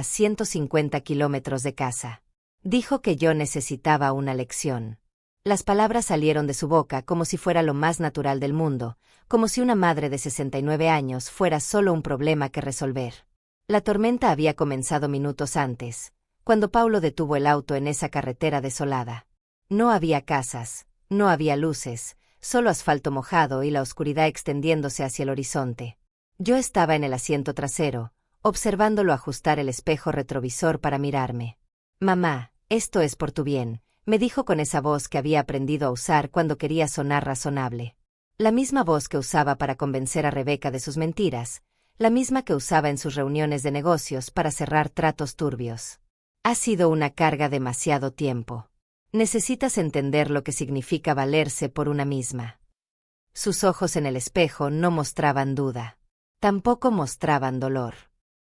a 150 kilómetros de casa. Dijo que yo necesitaba una lección. Las palabras salieron de su boca como si fuera lo más natural del mundo, como si una madre de 69 años fuera solo un problema que resolver. La tormenta había comenzado minutos antes, cuando Paulo detuvo el auto en esa carretera desolada. No había casas, no había luces, solo asfalto mojado y la oscuridad extendiéndose hacia el horizonte. Yo estaba en el asiento trasero, observándolo ajustar el espejo retrovisor para mirarme. «Mamá, esto es por tu bien», me dijo con esa voz que había aprendido a usar cuando quería sonar razonable. La misma voz que usaba para convencer a Rebeca de sus mentiras, la misma que usaba en sus reuniones de negocios para cerrar tratos turbios. Ha sido una carga demasiado tiempo. Necesitas entender lo que significa valerse por una misma. Sus ojos en el espejo no mostraban duda. Tampoco mostraban dolor.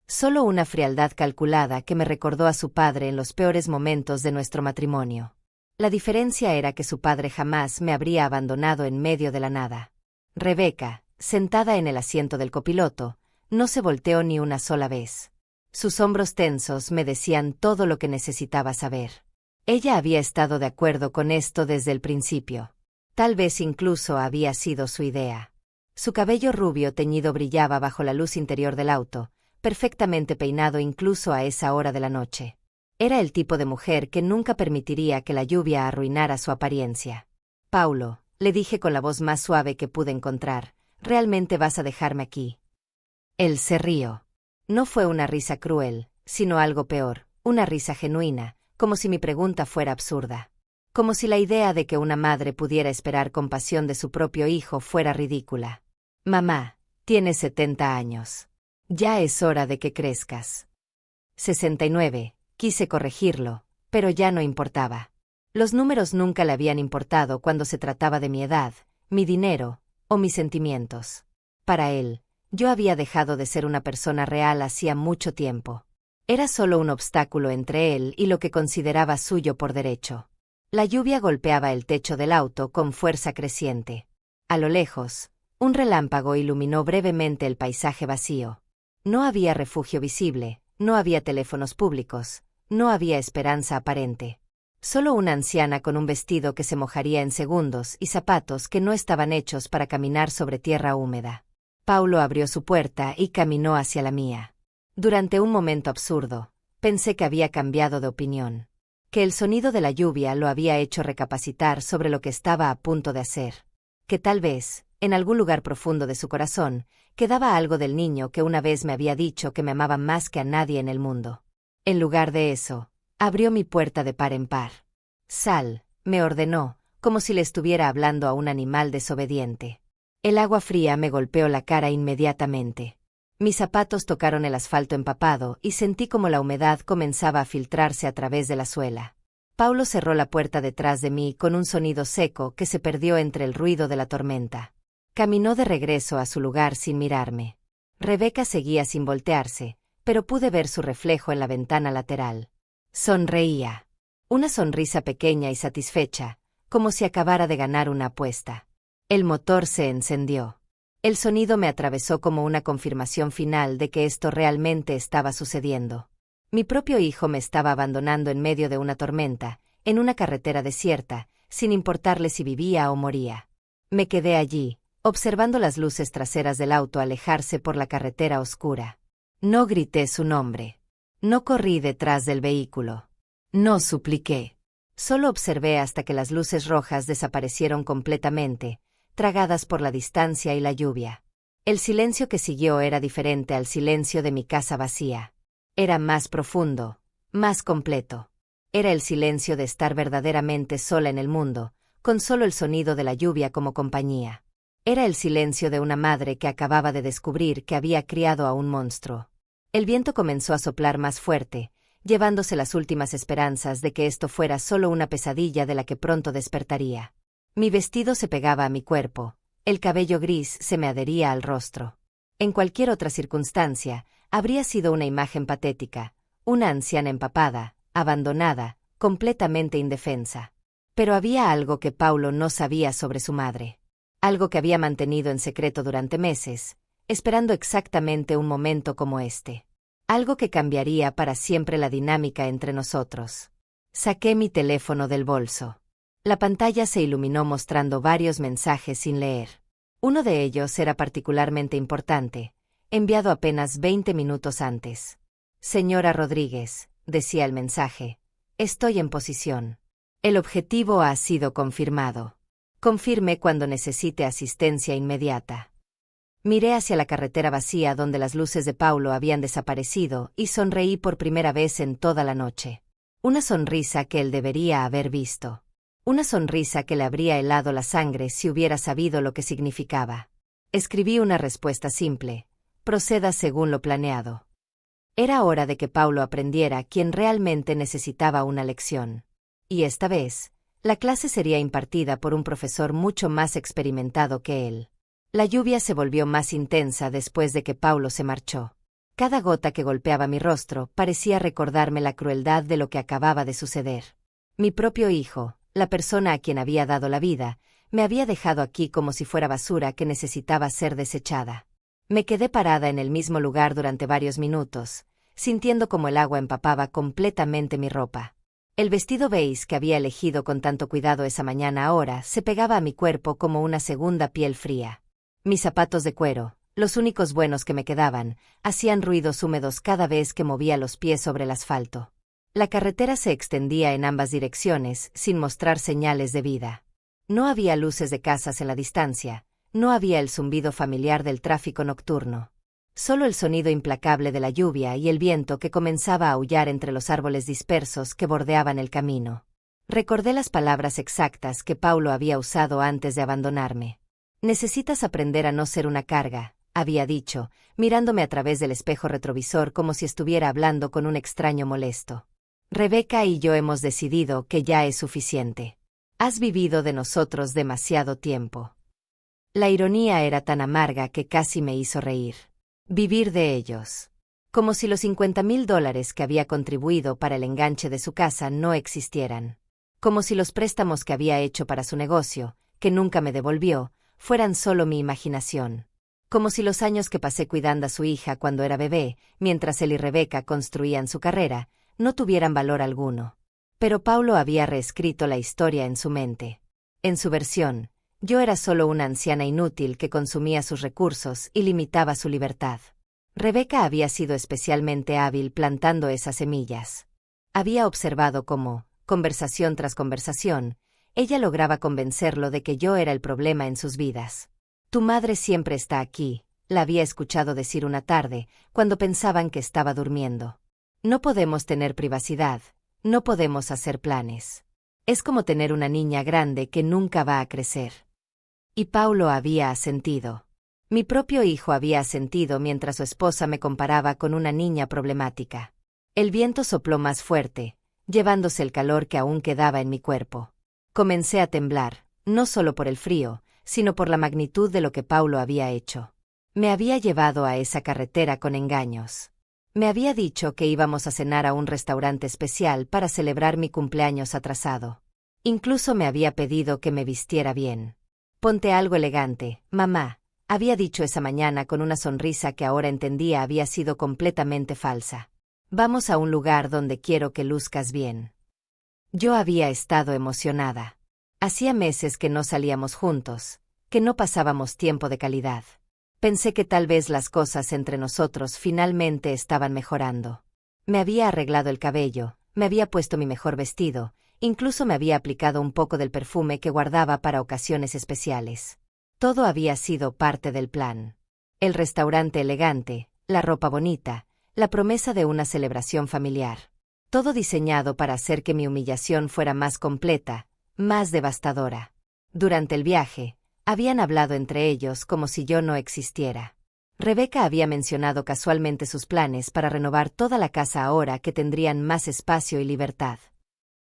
Solo una frialdad calculada que me recordó a su padre en los peores momentos de nuestro matrimonio. La diferencia era que su padre jamás me habría abandonado en medio de la nada. Rebeca, sentada en el asiento del copiloto, no se volteó ni una sola vez. Sus hombros tensos me decían todo lo que necesitaba saber. Ella había estado de acuerdo con esto desde el principio. Tal vez incluso había sido su idea. Su cabello rubio teñido brillaba bajo la luz interior del auto, perfectamente peinado incluso a esa hora de la noche. Era el tipo de mujer que nunca permitiría que la lluvia arruinara su apariencia. «Paulo», le dije con la voz más suave que pude encontrar, «¿realmente vas a dejarme aquí?» Él se rió. No fue una risa cruel, sino algo peor, una risa genuina, como si mi pregunta fuera absurda. Como si la idea de que una madre pudiera esperar compasión de su propio hijo fuera ridícula. «Mamá, tienes 70 años. Ya es hora de que crezcas». 69. Quise corregirlo, pero ya no importaba. Los números nunca le habían importado cuando se trataba de mi edad, mi dinero, o mis sentimientos. Para él, yo había dejado de ser una persona real hacía mucho tiempo. Era solo un obstáculo entre él y lo que consideraba suyo por derecho. La lluvia golpeaba el techo del auto con fuerza creciente. A lo lejos, un relámpago iluminó brevemente el paisaje vacío. No había refugio visible, no había teléfonos públicos, no había esperanza aparente. Solo una anciana con un vestido que se mojaría en segundos y zapatos que no estaban hechos para caminar sobre tierra húmeda. Paulo abrió su puerta y caminó hacia la mía. Durante un momento absurdo, pensé que había cambiado de opinión. Que el sonido de la lluvia lo había hecho recapacitar sobre lo que estaba a punto de hacer. Que tal vez, en algún lugar profundo de su corazón, quedaba algo del niño que una vez me había dicho que me amaba más que a nadie en el mundo. En lugar de eso, abrió mi puerta de par en par. «Sal», me ordenó, como si le estuviera hablando a un animal desobediente. El agua fría me golpeó la cara inmediatamente. Mis zapatos tocaron el asfalto empapado y sentí como la humedad comenzaba a filtrarse a través de la suela. Paulo cerró la puerta detrás de mí con un sonido seco que se perdió entre el ruido de la tormenta. Caminó de regreso a su lugar sin mirarme. Rebeca seguía sin voltearse, pero pude ver su reflejo en la ventana lateral. Sonreía. Una sonrisa pequeña y satisfecha, como si acabara de ganar una apuesta. El motor se encendió. El sonido me atravesó como una confirmación final de que esto realmente estaba sucediendo. Mi propio hijo me estaba abandonando en medio de una tormenta, en una carretera desierta, sin importarle si vivía o moría. Me quedé allí, observando las luces traseras del auto alejarse por la carretera oscura. No grité su nombre. No corrí detrás del vehículo. No supliqué. Solo observé hasta que las luces rojas desaparecieron completamente, tragadas por la distancia y la lluvia. El silencio que siguió era diferente al silencio de mi casa vacía. Era más profundo, más completo. Era el silencio de estar verdaderamente sola en el mundo, con solo el sonido de la lluvia como compañía. Era el silencio de una madre que acababa de descubrir que había criado a un monstruo. El viento comenzó a soplar más fuerte, llevándose las últimas esperanzas de que esto fuera solo una pesadilla de la que pronto despertaría. Mi vestido se pegaba a mi cuerpo, el cabello gris se me adhería al rostro. En cualquier otra circunstancia, habría sido una imagen patética, una anciana empapada, abandonada, completamente indefensa. Pero había algo que Paulo no sabía sobre su madre. Algo que había mantenido en secreto durante meses, esperando exactamente un momento como este. Algo que cambiaría para siempre la dinámica entre nosotros. Saqué mi teléfono del bolso. La pantalla se iluminó mostrando varios mensajes sin leer. Uno de ellos era particularmente importante, enviado apenas 20 minutos antes. Señora Rodríguez, decía el mensaje, estoy en posición. El objetivo ha sido confirmado. Confirme cuando necesite asistencia inmediata. Miré hacia la carretera vacía donde las luces de Paulo habían desaparecido y sonreí por primera vez en toda la noche. Una sonrisa que él debería haber visto. Una sonrisa que le habría helado la sangre si hubiera sabido lo que significaba. Escribí una respuesta simple: proceda según lo planeado. Era hora de que Paulo aprendiera quien realmente necesitaba una lección. Y esta vez, la clase sería impartida por un profesor mucho más experimentado que él. La lluvia se volvió más intensa después de que Paulo se marchó. Cada gota que golpeaba mi rostro parecía recordarme la crueldad de lo que acababa de suceder. Mi propio hijo, la persona a quien había dado la vida, me había dejado aquí como si fuera basura que necesitaba ser desechada. Me quedé parada en el mismo lugar durante varios minutos, sintiendo como el agua empapaba completamente mi ropa. El vestido beige que había elegido con tanto cuidado esa mañana ahora se pegaba a mi cuerpo como una segunda piel fría. Mis zapatos de cuero, los únicos buenos que me quedaban, hacían ruidos húmedos cada vez que movía los pies sobre el asfalto. La carretera se extendía en ambas direcciones, sin mostrar señales de vida. No había luces de casas en la distancia, no había el zumbido familiar del tráfico nocturno. Solo el sonido implacable de la lluvia y el viento que comenzaba a aullar entre los árboles dispersos que bordeaban el camino. Recordé las palabras exactas que Paulo había usado antes de abandonarme. Necesitas aprender a no ser una carga, había dicho, mirándome a través del espejo retrovisor como si estuviera hablando con un extraño molesto. Rebeca y yo hemos decidido que ya es suficiente. Has vivido de nosotros demasiado tiempo. La ironía era tan amarga que casi me hizo reír. Vivir de ellos. Como si los $50,000 que había contribuido para el enganche de su casa no existieran. Como si los préstamos que había hecho para su negocio, que nunca me devolvió, fueran solo mi imaginación. Como si los años que pasé cuidando a su hija cuando era bebé, mientras él y Rebeca construían su carrera, no tuvieran valor alguno. Pero Paulo había reescrito la historia en su mente. En su versión, yo era solo una anciana inútil que consumía sus recursos y limitaba su libertad. Rebeca había sido especialmente hábil plantando esas semillas. Había observado cómo, conversación tras conversación, ella lograba convencerlo de que yo era el problema en sus vidas. Tu madre siempre está aquí, la había escuchado decir una tarde, cuando pensaban que estaba durmiendo. No podemos tener privacidad, no podemos hacer planes. Es como tener una niña grande que nunca va a crecer. Y Paulo había asentido. Mi propio hijo había asentido mientras su esposa me comparaba con una niña problemática. El viento sopló más fuerte, llevándose el calor que aún quedaba en mi cuerpo. Comencé a temblar, no solo por el frío, sino por la magnitud de lo que Paulo había hecho. Me había llevado a esa carretera con engaños. Me había dicho que íbamos a cenar a un restaurante especial para celebrar mi cumpleaños atrasado. Incluso me había pedido que me vistiera bien. Ponte algo elegante, mamá, había dicho esa mañana con una sonrisa que ahora entendía había sido completamente falsa. Vamos a un lugar donde quiero que luzcas bien. Yo había estado emocionada. Hacía meses que no salíamos juntos, que no pasábamos tiempo de calidad. Pensé que tal vez las cosas entre nosotros finalmente estaban mejorando. Me había arreglado el cabello, me había puesto mi mejor vestido, incluso me había aplicado un poco del perfume que guardaba para ocasiones especiales. Todo había sido parte del plan. El restaurante elegante, la ropa bonita, la promesa de una celebración familiar. Todo diseñado para hacer que mi humillación fuera más completa, más devastadora. Durante el viaje, habían hablado entre ellos como si yo no existiera. Rebeca había mencionado casualmente sus planes para renovar toda la casa ahora que tendrían más espacio y libertad.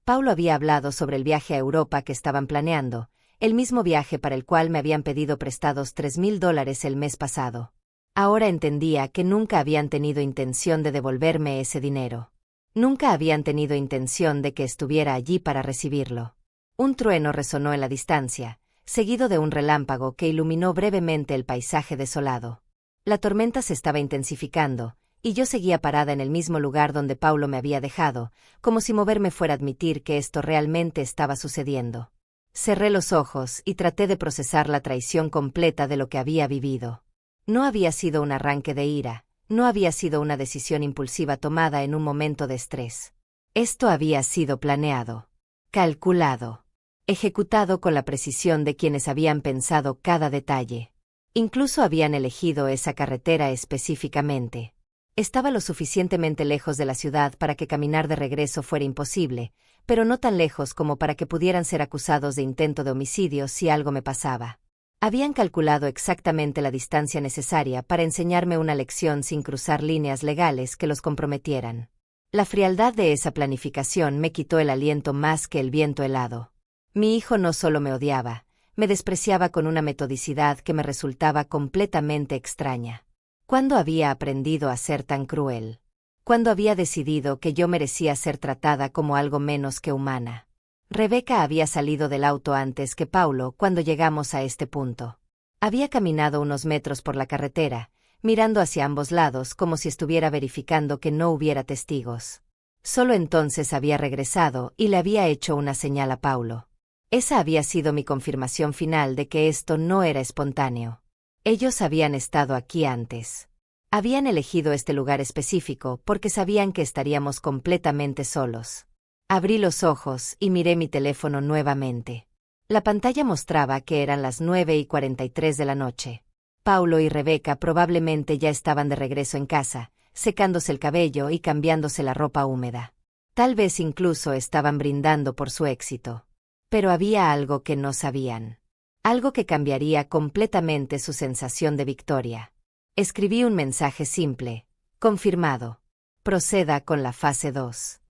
Paulo había hablado sobre el viaje a Europa que estaban planeando, el mismo viaje para el cual me habían pedido prestados $3,000 el mes pasado. Ahora entendía que nunca habían tenido intención de devolverme ese dinero. Nunca habían tenido intención de que estuviera allí para recibirlo. Un trueno resonó en la distancia, seguido de un relámpago que iluminó brevemente el paisaje desolado. La tormenta se estaba intensificando, y yo seguía parada en el mismo lugar donde Paulo me había dejado, como si moverme fuera a admitir que esto realmente estaba sucediendo. Cerré los ojos y traté de procesar la traición completa de lo que había vivido. No había sido un arranque de ira, no había sido una decisión impulsiva tomada en un momento de estrés. Esto había sido planeado, calculado, ejecutado con la precisión de quienes habían pensado cada detalle. Incluso habían elegido esa carretera específicamente. Estaba lo suficientemente lejos de la ciudad para que caminar de regreso fuera imposible, pero no tan lejos como para que pudieran ser acusados de intento de homicidio si algo me pasaba. Habían calculado exactamente la distancia necesaria para enseñarme una lección sin cruzar líneas legales que los comprometieran. La frialdad de esa planificación me quitó el aliento más que el viento helado. Mi hijo no solo me odiaba, me despreciaba con una metodicidad que me resultaba completamente extraña. ¿Cuándo había aprendido a ser tan cruel? ¿Cuándo había decidido que yo merecía ser tratada como algo menos que humana? Rebeca había salido del auto antes que Paulo cuando llegamos a este punto. Había caminado unos metros por la carretera, mirando hacia ambos lados como si estuviera verificando que no hubiera testigos. Solo entonces había regresado y le había hecho una señal a Paulo. Esa había sido mi confirmación final de que esto no era espontáneo. Ellos habían estado aquí antes. Habían elegido este lugar específico porque sabían que estaríamos completamente solos. Abrí los ojos y miré mi teléfono nuevamente. La pantalla mostraba que eran las 9:43 de la noche. Paulo y Rebeca probablemente ya estaban de regreso en casa, secándose el cabello y cambiándose la ropa húmeda. Tal vez incluso estaban brindando por su éxito. Pero había algo que no sabían. Algo que cambiaría completamente su sensación de victoria. Escribí un mensaje simple. Confirmado. Proceda con la fase 2.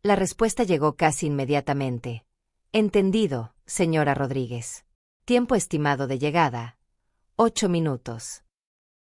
La respuesta llegó casi inmediatamente. Entendido, señora Rodríguez. Tiempo estimado de llegada: 8 minutos.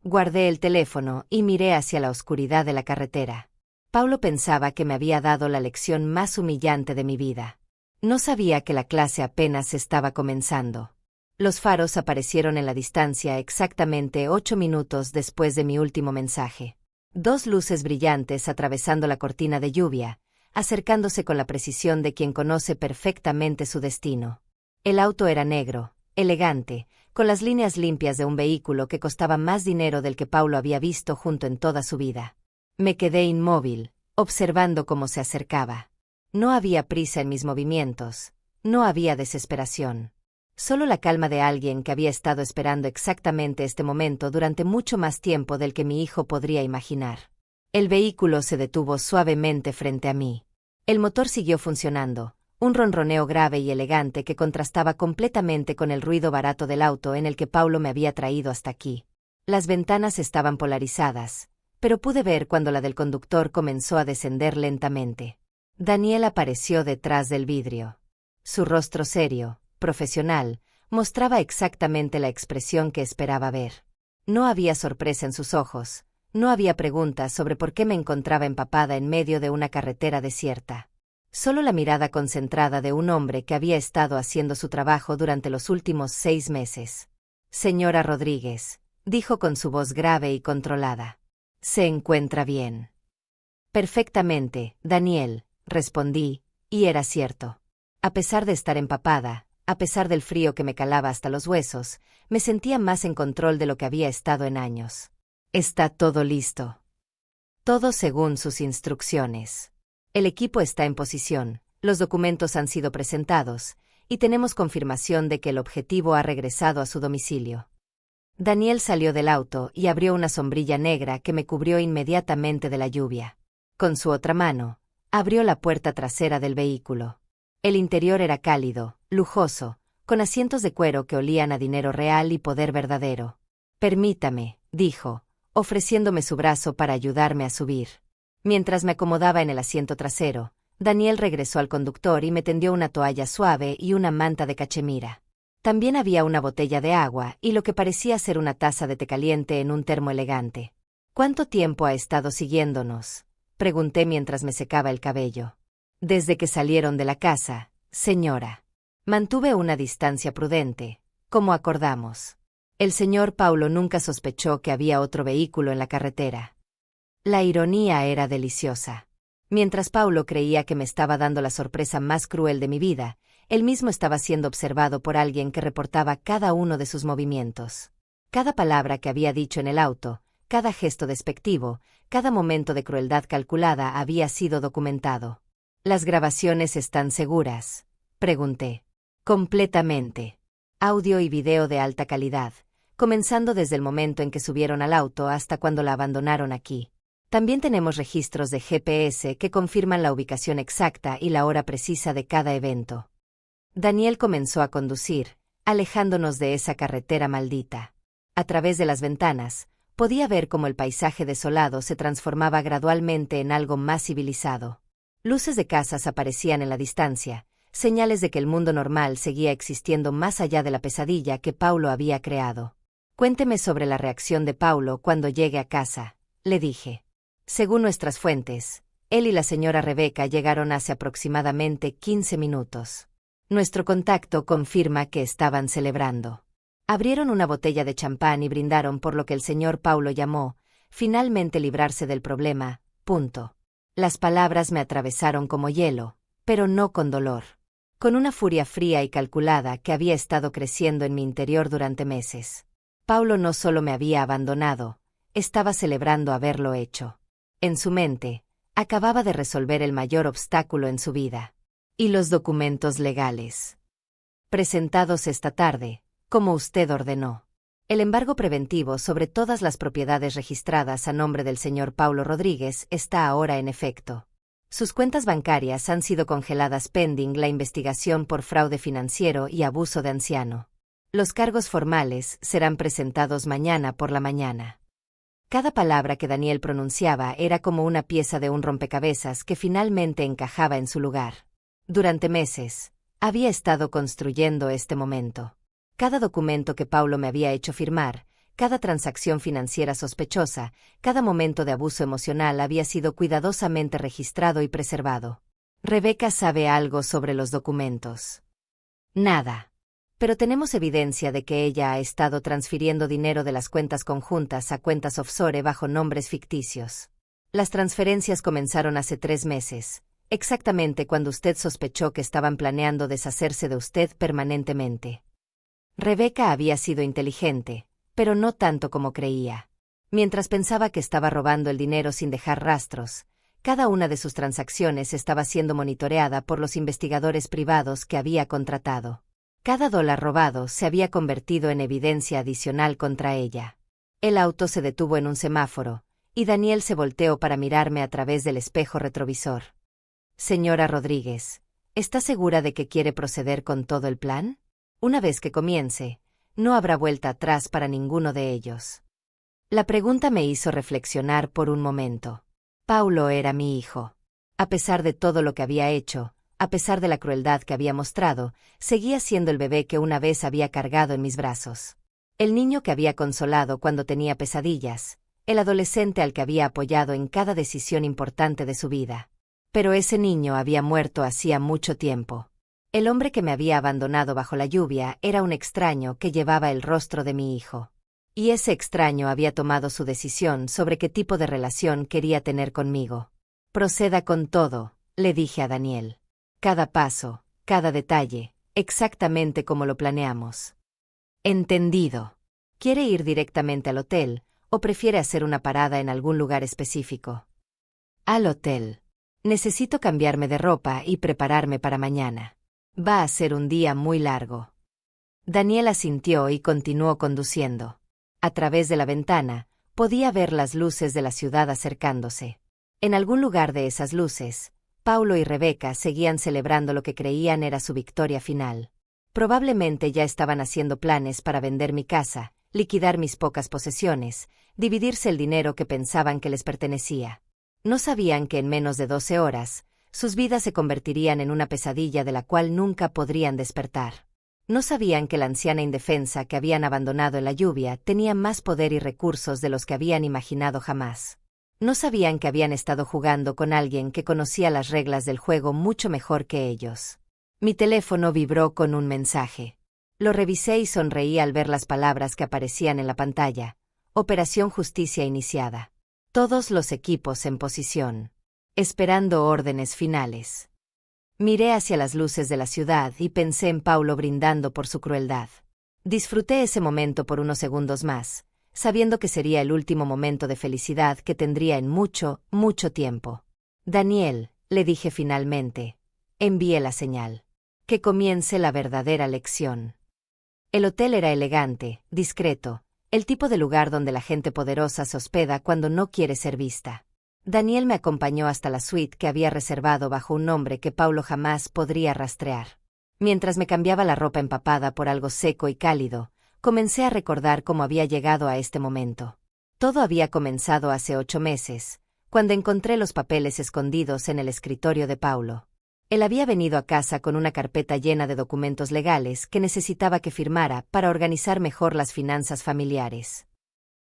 Guardé el teléfono y miré hacia la oscuridad de la carretera. Paulo pensaba que me había dado la lección más humillante de mi vida. No sabía que la clase apenas estaba comenzando. Los faros aparecieron en la distancia exactamente 8 minutos después de mi último mensaje. 2 luces brillantes atravesando la cortina de lluvia, acercándose con la precisión de quien conoce perfectamente su destino. El auto era negro, elegante, con las líneas limpias de un vehículo que costaba más dinero del que Paulo había visto junto en toda su vida. Me quedé inmóvil, observando cómo se acercaba. No había prisa en mis movimientos, no había desesperación. Solo la calma de alguien que había estado esperando exactamente este momento durante mucho más tiempo del que mi hijo podría imaginar. El vehículo se detuvo suavemente frente a mí. El motor siguió funcionando, un ronroneo grave y elegante que contrastaba completamente con el ruido barato del auto en el que Paulo me había traído hasta aquí. Las ventanas estaban polarizadas, pero pude ver cuando la del conductor comenzó a descender lentamente. Daniel apareció detrás del vidrio. Su rostro serio, profesional, mostraba exactamente la expresión que esperaba ver. No había sorpresa en sus ojos, no había preguntas sobre por qué me encontraba empapada en medio de una carretera desierta. Solo la mirada concentrada de un hombre que había estado haciendo su trabajo durante los últimos 6 meses. Señora Rodríguez, dijo con su voz grave y controlada. ¿Se encuentra bien? Perfectamente, Daniel, respondí, y era cierto. A pesar de estar empapada, a pesar del frío que me calaba hasta los huesos, me sentía más en control de lo que había estado en años. Está todo listo. Todo según sus instrucciones. El equipo está en posición, los documentos han sido presentados, y tenemos confirmación de que el objetivo ha regresado a su domicilio. Daniel salió del auto y abrió una sombrilla negra que me cubrió inmediatamente de la lluvia. Con su otra mano, abrió la puerta trasera del vehículo. El interior era cálido, lujoso, con asientos de cuero que olían a dinero real y poder verdadero. Permítame, dijo, ofreciéndome su brazo para ayudarme a subir. Mientras me acomodaba en el asiento trasero, Daniel regresó al conductor y me tendió una toalla suave y una manta de cachemira. También había una botella de agua y lo que parecía ser una taza de té caliente en un termo elegante. ¿Cuánto tiempo ha estado siguiéndonos?, pregunté mientras me secaba el cabello. Desde que salieron de la casa, señora. Mantuve una distancia prudente, como acordamos. El señor Paulo nunca sospechó que había otro vehículo en la carretera. La ironía era deliciosa. Mientras Paulo creía que me estaba dando la sorpresa más cruel de mi vida, él mismo estaba siendo observado por alguien que reportaba cada uno de sus movimientos. Cada palabra que había dicho en el auto, cada gesto despectivo, cada momento de crueldad calculada había sido documentado. ¿Las grabaciones están seguras?, pregunté. Completamente. Audio y video de alta calidad, comenzando desde el momento en que subieron al auto hasta cuando la abandonaron aquí. También tenemos registros de GPS que confirman la ubicación exacta y la hora precisa de cada evento. Daniel comenzó a conducir, alejándonos de esa carretera maldita. A través de las ventanas, podía ver cómo el paisaje desolado se transformaba gradualmente en algo más civilizado. Luces de casas aparecían en la distancia, señales de que el mundo normal seguía existiendo más allá de la pesadilla que Paulo había creado. Cuénteme sobre la reacción de Paulo cuando llegue a casa, le dije. Según nuestras fuentes, él y la señora Rebeca llegaron hace aproximadamente 15 minutos. Nuestro contacto confirma que estaban celebrando. Abrieron una botella de champán y brindaron por lo que el señor Paulo llamó, finalmente librarse del problema, punto. Las palabras me atravesaron como hielo, pero no con dolor. Con una furia fría y calculada que había estado creciendo en mi interior durante meses. Paulo no solo me había abandonado, estaba celebrando haberlo hecho. En su mente, acababa de resolver el mayor obstáculo en su vida. Y los documentos legales. Presentados esta tarde, como usted ordenó. El embargo preventivo sobre todas las propiedades registradas a nombre del señor Paulo Rodríguez está ahora en efecto. Sus cuentas bancarias han sido congeladas pending la investigación por fraude financiero y abuso de anciano. Los cargos formales serán presentados mañana por la mañana. Cada palabra que Daniel pronunciaba era como una pieza de un rompecabezas que finalmente encajaba en su lugar. Durante meses, había estado construyendo este momento. Cada documento que Paulo me había hecho firmar, cada transacción financiera sospechosa, cada momento de abuso emocional había sido cuidadosamente registrado y preservado. ¿Rebeca sabe algo sobre los documentos? Nada. Pero tenemos evidencia de que ella ha estado transfiriendo dinero de las cuentas conjuntas a cuentas offshore bajo nombres ficticios. Las transferencias comenzaron hace 3 meses, exactamente cuando usted sospechó que estaban planeando deshacerse de usted permanentemente. Rebeca había sido inteligente, pero no tanto como creía. Mientras pensaba que estaba robando el dinero sin dejar rastros, cada una de sus transacciones estaba siendo monitoreada por los investigadores privados que había contratado. Cada dólar robado se había convertido en evidencia adicional contra ella. El auto se detuvo en un semáforo, y Daniel se volteó para mirarme a través del espejo retrovisor. Señora Rodríguez, ¿está segura de que quiere proceder con todo el plan? Una vez que comience, no habrá vuelta atrás para ninguno de ellos. La pregunta me hizo reflexionar por un momento. Paulo era mi hijo. A pesar de todo lo que había hecho, a pesar de la crueldad que había mostrado, seguía siendo el bebé que una vez había cargado en mis brazos. El niño que había consolado cuando tenía pesadillas, el adolescente al que había apoyado en cada decisión importante de su vida. Pero ese niño había muerto hacía mucho tiempo. El hombre que me había abandonado bajo la lluvia era un extraño que llevaba el rostro de mi hijo. Y ese extraño había tomado su decisión sobre qué tipo de relación quería tener conmigo. Proceda con todo, le dije a Daniel. Cada paso, cada detalle, exactamente como lo planeamos. Entendido. ¿Quiere ir directamente al hotel, o prefiere hacer una parada en algún lugar específico? Al hotel. Necesito cambiarme de ropa y prepararme para mañana. Va a ser un día muy largo. Daniel asintió y continuó conduciendo. A través de la ventana, podía ver las luces de la ciudad acercándose. En algún lugar de esas luces, Paulo y Rebeca seguían celebrando lo que creían era su victoria final. Probablemente ya estaban haciendo planes para vender mi casa, liquidar mis pocas posesiones, dividirse el dinero que pensaban que les pertenecía. No sabían que en menos de 12 horas, sus vidas se convertirían en una pesadilla de la cual nunca podrían despertar. No sabían que la anciana indefensa que habían abandonado en la lluvia tenía más poder y recursos de los que habían imaginado jamás. No sabían que habían estado jugando con alguien que conocía las reglas del juego mucho mejor que ellos. Mi teléfono vibró con un mensaje. Lo revisé y sonreí al ver las palabras que aparecían en la pantalla. Operación Justicia iniciada. Todos los equipos en posición, esperando órdenes finales. Miré hacia las luces de la ciudad y pensé en Paulo brindando por su crueldad. Disfruté ese momento por unos segundos más, sabiendo que sería el último momento de felicidad que tendría en mucho, mucho tiempo. Daniel, le dije finalmente, envié la señal. Que comience la verdadera lección. El hotel era elegante, discreto, el tipo de lugar donde la gente poderosa se hospeda cuando no quiere ser vista. Daniel me acompañó hasta la suite que había reservado bajo un nombre que Paulo jamás podría rastrear. Mientras me cambiaba la ropa empapada por algo seco y cálido, comencé a recordar cómo había llegado a este momento. Todo había comenzado hace 8 meses, cuando encontré los papeles escondidos en el escritorio de Paulo. Él había venido a casa con una carpeta llena de documentos legales que necesitaba que firmara para organizar mejor las finanzas familiares.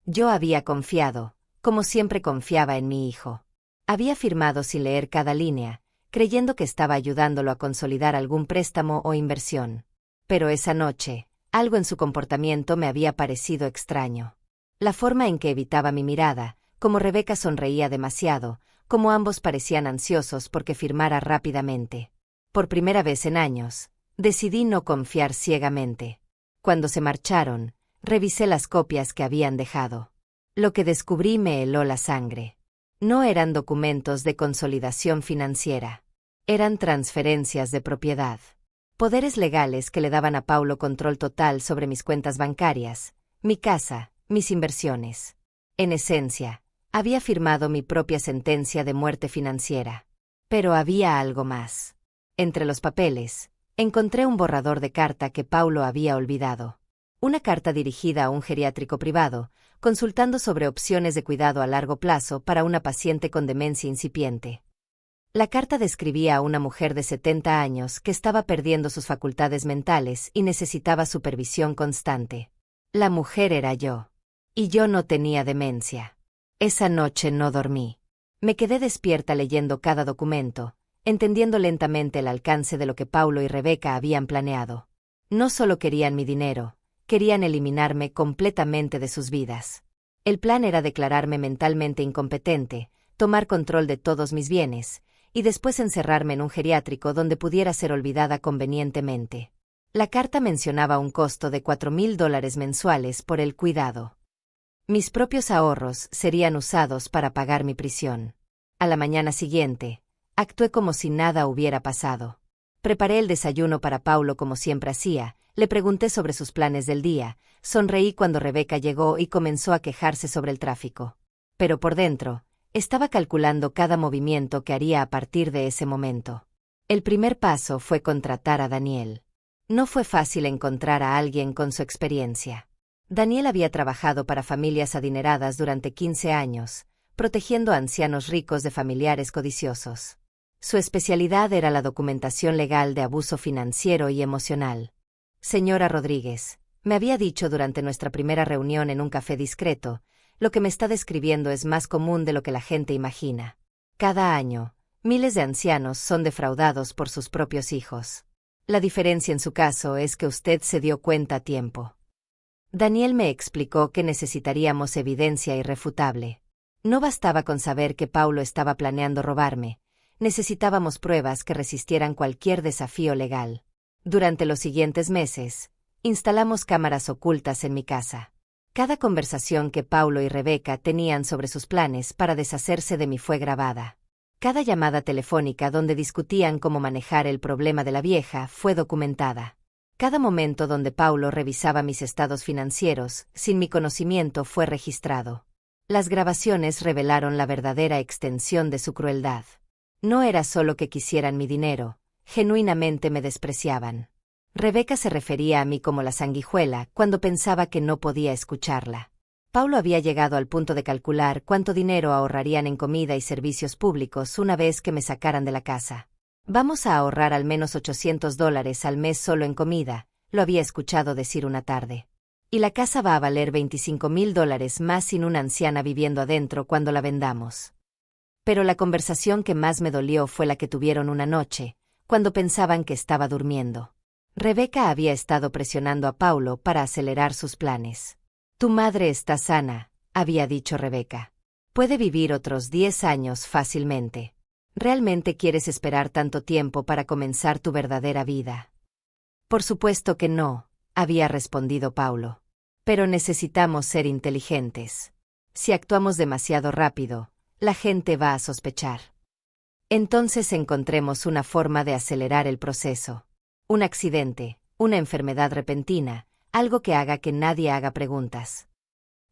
Yo había confiado, como siempre confiaba en mi hijo. Había firmado sin leer cada línea, creyendo que estaba ayudándolo a consolidar algún préstamo o inversión. Pero esa noche, algo en su comportamiento me había parecido extraño. La forma en que evitaba mi mirada, como Rebeca sonreía demasiado, como ambos parecían ansiosos porque firmara rápidamente. Por primera vez en años, decidí no confiar ciegamente. Cuando se marcharon, revisé las copias que habían dejado. Lo que descubrí me heló la sangre. No eran documentos de consolidación financiera. Eran transferencias de propiedad. Poderes legales que le daban a Paulo control total sobre mis cuentas bancarias, mi casa, mis inversiones. En esencia, había firmado mi propia sentencia de muerte financiera. Pero había algo más. Entre los papeles, encontré un borrador de carta que Paulo había olvidado. Una carta dirigida a un geriátrico privado, consultando sobre opciones de cuidado a largo plazo para una paciente con demencia incipiente. La carta describía a una mujer de 70 años que estaba perdiendo sus facultades mentales y necesitaba supervisión constante. La mujer era yo. Y yo no tenía demencia. Esa noche no dormí. Me quedé despierta leyendo cada documento, entendiendo lentamente el alcance de lo que Paulo y Rebeca habían planeado. No solo querían mi dinero, querían eliminarme completamente de sus vidas. El plan era declararme mentalmente incompetente, tomar control de todos mis bienes, y después encerrarme en un geriátrico donde pudiera ser olvidada convenientemente. La carta mencionaba un costo de $4,000 mensuales por el cuidado. Mis propios ahorros serían usados para pagar mi prisión. A la mañana siguiente, actué como si nada hubiera pasado. Preparé el desayuno para Paulo como siempre hacía, le pregunté sobre sus planes del día, sonreí cuando Rebeca llegó y comenzó a quejarse sobre el tráfico. Pero por dentro, estaba calculando cada movimiento que haría a partir de ese momento. El primer paso fue contratar a Daniel. No fue fácil encontrar a alguien con su experiencia. Daniel había trabajado para familias adineradas durante 15 años, protegiendo a ancianos ricos de familiares codiciosos. Su especialidad era la documentación legal de abuso financiero y emocional. Señora Rodríguez, me había dicho durante nuestra primera reunión en un café discreto, lo que me está describiendo es más común de lo que la gente imagina. Cada año, miles de ancianos son defraudados por sus propios hijos. La diferencia en su caso es que usted se dio cuenta a tiempo. Daniel me explicó que necesitaríamos evidencia irrefutable. No bastaba con saber que Paulo estaba planeando robarme, necesitábamos pruebas que resistieran cualquier desafío legal. Durante los siguientes meses, instalamos cámaras ocultas en mi casa. Cada conversación que Paulo y Rebeca tenían sobre sus planes para deshacerse de mí fue grabada. Cada llamada telefónica donde discutían cómo manejar el problema de la vieja fue documentada. Cada momento donde Paulo revisaba mis estados financieros, sin mi conocimiento, fue registrado. Las grabaciones revelaron la verdadera extensión de su crueldad. No era solo que quisieran mi dinero, genuinamente me despreciaban. Rebeca se refería a mí como la sanguijuela cuando pensaba que no podía escucharla. Paulo había llegado al punto de calcular cuánto dinero ahorrarían en comida y servicios públicos una vez que me sacaran de la casa. Vamos a ahorrar al menos $800 al mes solo en comida, lo había escuchado decir una tarde. Y la casa va a valer $25,000 más sin una anciana viviendo adentro cuando la vendamos. Pero la conversación que más me dolió fue la que tuvieron una noche, cuando pensaban que estaba durmiendo. Rebeca había estado presionando a Paulo para acelerar sus planes. Tu madre está sana, había dicho Rebeca. Puede vivir otros 10 años fácilmente. ¿Realmente quieres esperar tanto tiempo para comenzar tu verdadera vida? Por supuesto que no, había respondido Paulo. Pero necesitamos ser inteligentes. Si actuamos demasiado rápido, la gente va a sospechar. Entonces encontremos una forma de acelerar el proceso. Un accidente, una enfermedad repentina, algo que haga que nadie haga preguntas.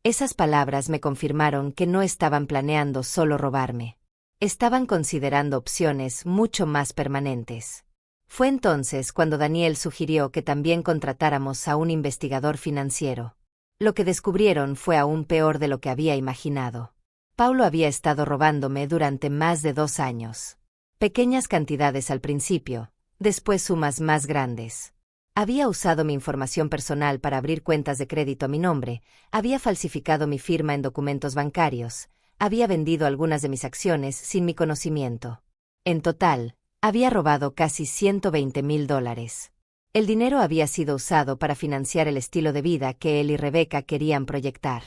Esas palabras me confirmaron que no estaban planeando solo robarme. Estaban considerando opciones mucho más permanentes. Fue entonces cuando Daniel sugirió que también contratáramos a un investigador financiero. Lo que descubrieron fue aún peor de lo que había imaginado. Paulo había estado robándome durante más de 2 años. Pequeñas cantidades al principio, después sumas más grandes. Había usado mi información personal para abrir cuentas de crédito a mi nombre, había falsificado mi firma en documentos bancarios, había vendido algunas de mis acciones sin mi conocimiento. En total, había robado casi $120,000. El dinero había sido usado para financiar el estilo de vida que él y Rebeca querían proyectar.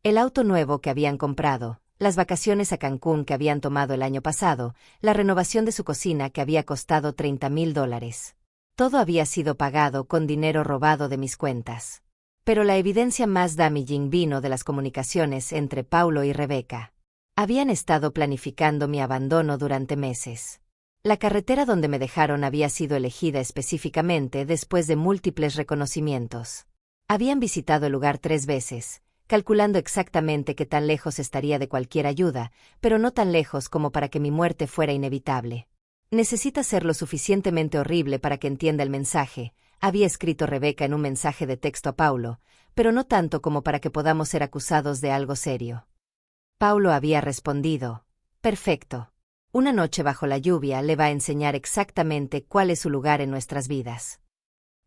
El auto nuevo que habían comprado, las vacaciones a Cancún que habían tomado el año pasado, la renovación de su cocina que había costado $30,000. Todo había sido pagado con dinero robado de mis cuentas. Pero la evidencia más damaging vino de las comunicaciones entre Paulo y Rebeca. Habían estado planificando mi abandono durante meses. La carretera donde me dejaron había sido elegida específicamente después de múltiples reconocimientos. Habían visitado el lugar 3 veces, calculando exactamente qué tan lejos estaría de cualquier ayuda, pero no tan lejos como para que mi muerte fuera inevitable. Necesita ser lo suficientemente horrible para que entienda el mensaje, había escrito Rebeca en un mensaje de texto a Paulo, pero no tanto como para que podamos ser acusados de algo serio. Paulo había respondido: perfecto. Una noche bajo la lluvia le va a enseñar exactamente cuál es su lugar en nuestras vidas.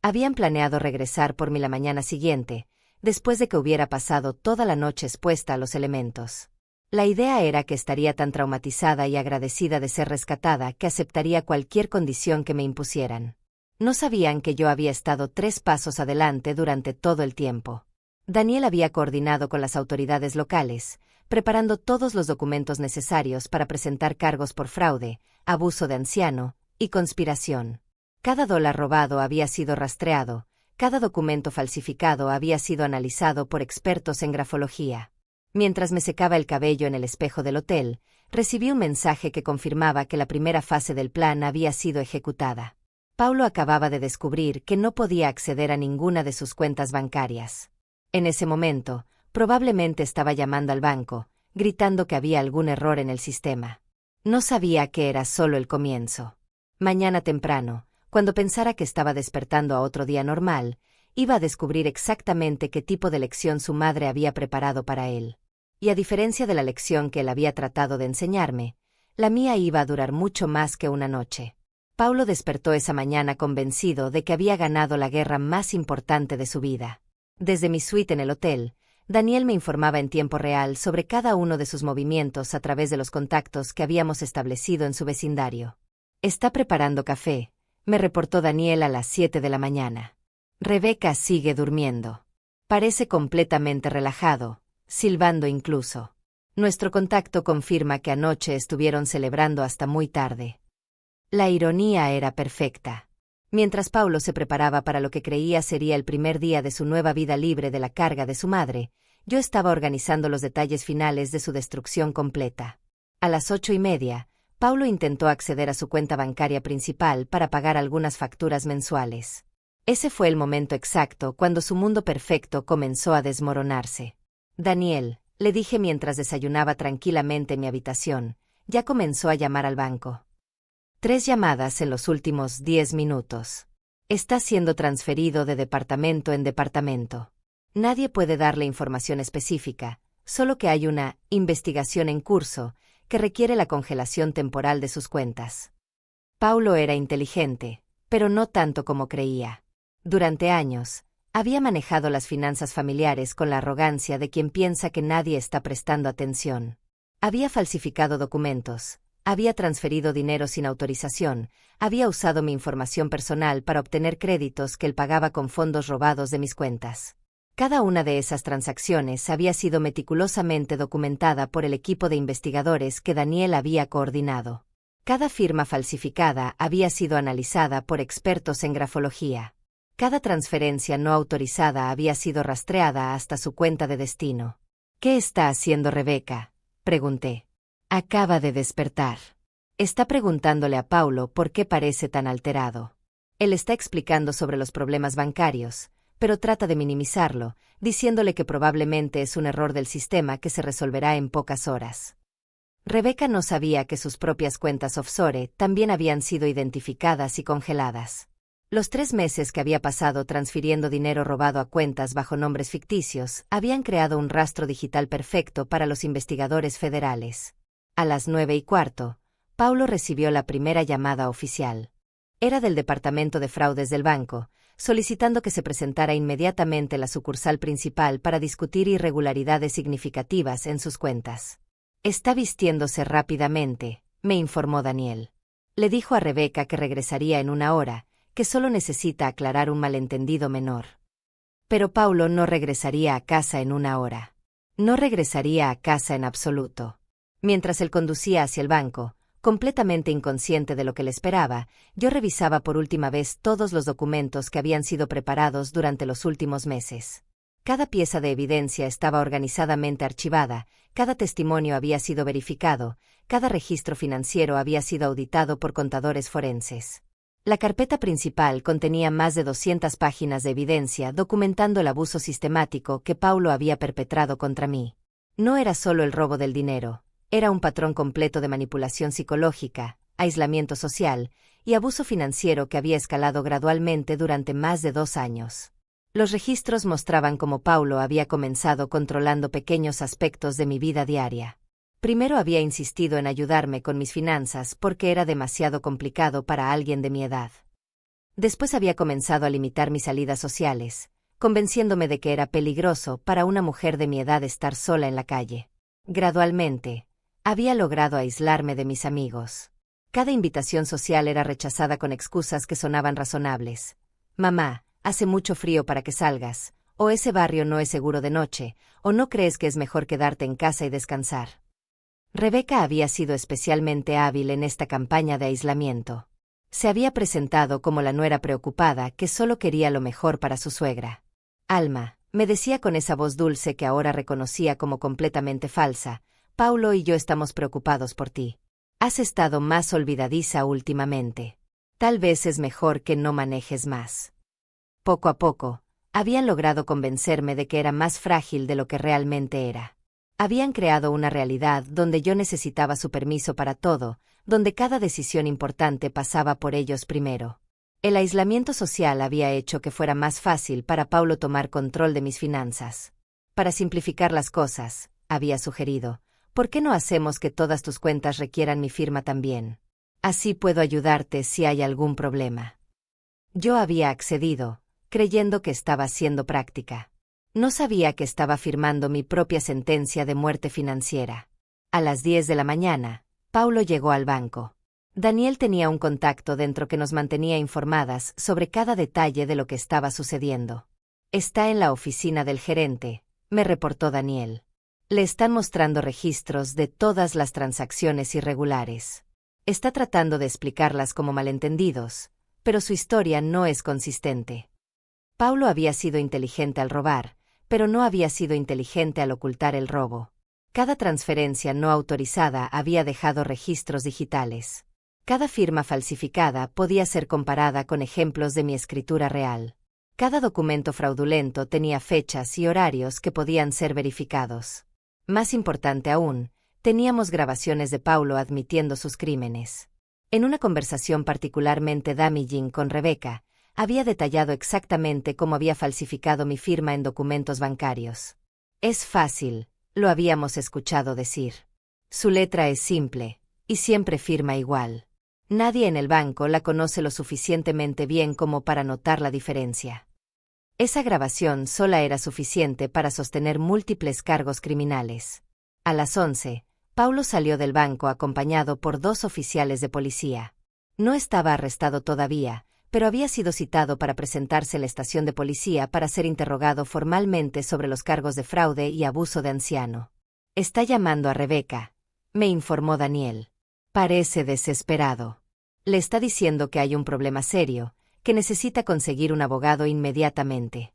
Habían planeado regresar por mí la mañana siguiente, después de que hubiera pasado toda la noche expuesta a los elementos. La idea era que estaría tan traumatizada y agradecida de ser rescatada que aceptaría cualquier condición que me impusieran. No sabían que yo había estado 3 pasos adelante durante todo el tiempo. Daniel había coordinado con las autoridades locales, preparando todos los documentos necesarios para presentar cargos por fraude, abuso de anciano y conspiración. Cada dólar robado había sido rastreado, cada documento falsificado había sido analizado por expertos en grafología. Mientras me secaba el cabello en el espejo del hotel, recibí un mensaje que confirmaba que la primera fase del plan había sido ejecutada. Paulo acababa de descubrir que no podía acceder a ninguna de sus cuentas bancarias. En ese momento, probablemente estaba llamando al banco, gritando que había algún error en el sistema. No sabía que era solo el comienzo. Mañana temprano, cuando pensara que estaba despertando a otro día normal, iba a descubrir exactamente qué tipo de lección su madre había preparado para él. Y a diferencia de la lección que él había tratado de enseñarme, la mía iba a durar mucho más que una noche. Paulo despertó esa mañana convencido de que había ganado la guerra más importante de su vida. Desde mi suite en el hotel, Daniel me informaba en tiempo real sobre cada uno de sus movimientos a través de los contactos que habíamos establecido en su vecindario. «Está preparando café», me reportó Daniel a las 7 de la mañana. Rebeca sigue durmiendo. Parece completamente relajado, silbando incluso. Nuestro contacto confirma que anoche estuvieron celebrando hasta muy tarde. La ironía era perfecta. Mientras Paulo se preparaba para lo que creía sería el primer día de su nueva vida libre de la carga de su madre, yo estaba organizando los detalles finales de su destrucción completa. A las 8:30, Paulo intentó acceder a su cuenta bancaria principal para pagar algunas facturas mensuales. Ese fue el momento exacto cuando su mundo perfecto comenzó a desmoronarse. «Daniel», le dije mientras desayunaba tranquilamente en mi habitación, ya comenzó a llamar al banco. 3 llamadas en los últimos 10 minutos. Está siendo transferido de departamento en departamento. Nadie puede darle información específica, solo que hay una investigación en curso que requiere la congelación temporal de sus cuentas. Paulo era inteligente, pero no tanto como creía. Durante años, había manejado las finanzas familiares con la arrogancia de quien piensa que nadie está prestando atención. Había falsificado documentos, había transferido dinero sin autorización, había usado mi información personal para obtener créditos que él pagaba con fondos robados de mis cuentas. Cada una de esas transacciones había sido meticulosamente documentada por el equipo de investigadores que Daniel había coordinado. Cada firma falsificada había sido analizada por expertos en grafología. Cada transferencia no autorizada había sido rastreada hasta su cuenta de destino. ¿Qué está haciendo Rebeca?, pregunté. Acaba de despertar. Está preguntándole a Paulo por qué parece tan alterado. Él está explicando sobre los problemas bancarios, pero trata de minimizarlo, diciéndole que probablemente es un error del sistema que se resolverá en pocas horas. Rebeca no sabía que sus propias cuentas offshore también habían sido identificadas y congeladas. Los 3 meses que había pasado transfiriendo dinero robado a cuentas bajo nombres ficticios habían creado un rastro digital perfecto para los investigadores federales. A las 9:15, Paulo recibió la primera llamada oficial. Era del departamento de fraudes del banco, solicitando que se presentara inmediatamente la sucursal principal para discutir irregularidades significativas en sus cuentas. Está vistiéndose rápidamente, me informó Daniel. Le dijo a Rebeca que regresaría en 1 hora, que solo necesita aclarar un malentendido menor. Pero Paulo no regresaría a casa en 1 hora. No regresaría a casa en absoluto. Mientras él conducía hacia el banco, completamente inconsciente de lo que le esperaba, yo revisaba por última vez todos los documentos que habían sido preparados durante los últimos meses. Cada pieza de evidencia estaba organizadamente archivada, cada testimonio había sido verificado, cada registro financiero había sido auditado por contadores forenses. La carpeta principal contenía más de 200 páginas de evidencia documentando el abuso sistemático que Paulo había perpetrado contra mí. No era solo el robo del dinero. Era un patrón completo de manipulación psicológica, aislamiento social y abuso financiero que había escalado gradualmente durante más de 2 años. Los registros mostraban cómo Paulo había comenzado controlando pequeños aspectos de mi vida diaria. Primero había insistido en ayudarme con mis finanzas porque era demasiado complicado para alguien de mi edad. Después había comenzado a limitar mis salidas sociales, convenciéndome de que era peligroso para una mujer de mi edad estar sola en la calle. Gradualmente, había logrado aislarme de mis amigos. Cada invitación social era rechazada con excusas que sonaban razonables. Mamá, hace mucho frío para que salgas, o ese barrio no es seguro de noche, o no crees que es mejor quedarte en casa y descansar. Rebeca había sido especialmente hábil en esta campaña de aislamiento. Se había presentado como la nuera preocupada que solo quería lo mejor para su suegra. Alma, me decía con esa voz dulce que ahora reconocía como completamente falsa, Paulo y yo estamos preocupados por ti. Has estado más olvidadiza últimamente. Tal vez es mejor que no manejes más. Poco a poco, habían logrado convencerme de que era más frágil de lo que realmente era. Habían creado una realidad donde yo necesitaba su permiso para todo, donde cada decisión importante pasaba por ellos primero. El aislamiento social había hecho que fuera más fácil para Paulo tomar control de mis finanzas. Para simplificar las cosas, había sugerido, ¿por qué no hacemos que todas tus cuentas requieran mi firma también? Así puedo ayudarte si hay algún problema. Yo había accedido, creyendo que estaba siendo práctica. No sabía que estaba firmando mi propia sentencia de muerte financiera. A las 10 de la mañana, Paulo llegó al banco. Daniel tenía un contacto dentro que nos mantenía informadas sobre cada detalle de lo que estaba sucediendo. Está en la oficina del gerente, me reportó Daniel. Le están mostrando registros de todas las transacciones irregulares. Está tratando de explicarlas como malentendidos, pero su historia no es consistente. Paulo había sido inteligente al robar, pero no había sido inteligente al ocultar el robo. Cada transferencia no autorizada había dejado registros digitales. Cada firma falsificada podía ser comparada con ejemplos de mi escritura real. Cada documento fraudulento tenía fechas y horarios que podían ser verificados. Más importante aún, teníamos grabaciones de Paulo admitiendo sus crímenes. En una conversación particularmente damaging con Rebeca, había detallado exactamente cómo había falsificado mi firma en documentos bancarios. Es fácil, lo habíamos escuchado decir. Su letra es simple, y siempre firma igual. Nadie en el banco la conoce lo suficientemente bien como para notar la diferencia. Esa grabación sola era suficiente para sostener múltiples cargos criminales. A las 11, Paulo salió del banco acompañado por 2 oficiales de policía. No estaba arrestado todavía, pero había sido citado para presentarse en la estación de policía para ser interrogado formalmente sobre los cargos de fraude y abuso de anciano. «Está llamando a Rebecca», me informó Daniel. «Parece desesperado. Le está diciendo que hay un problema serio, que necesita conseguir un abogado inmediatamente».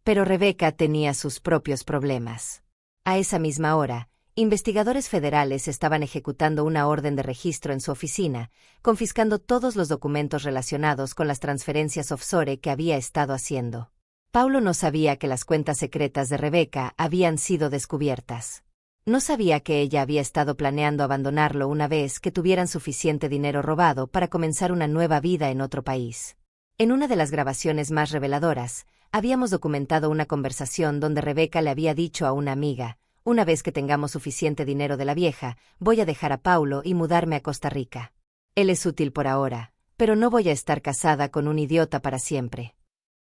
Pero Rebecca tenía sus propios problemas. A esa misma hora, investigadores federales estaban ejecutando una orden de registro en su oficina, confiscando todos los documentos relacionados con las transferencias offshore que había estado haciendo. Paulo no sabía que las cuentas secretas de Rebecca habían sido descubiertas. No sabía que ella había estado planeando abandonarlo una vez que tuvieran suficiente dinero robado para comenzar una nueva vida en otro país. En una de las grabaciones más reveladoras, habíamos documentado una conversación donde Rebecca le había dicho a una amiga: «Una vez que tengamos suficiente dinero de la vieja, voy a dejar a Paulo y mudarme a Costa Rica. Él es útil por ahora, pero no voy a estar casada con un idiota para siempre».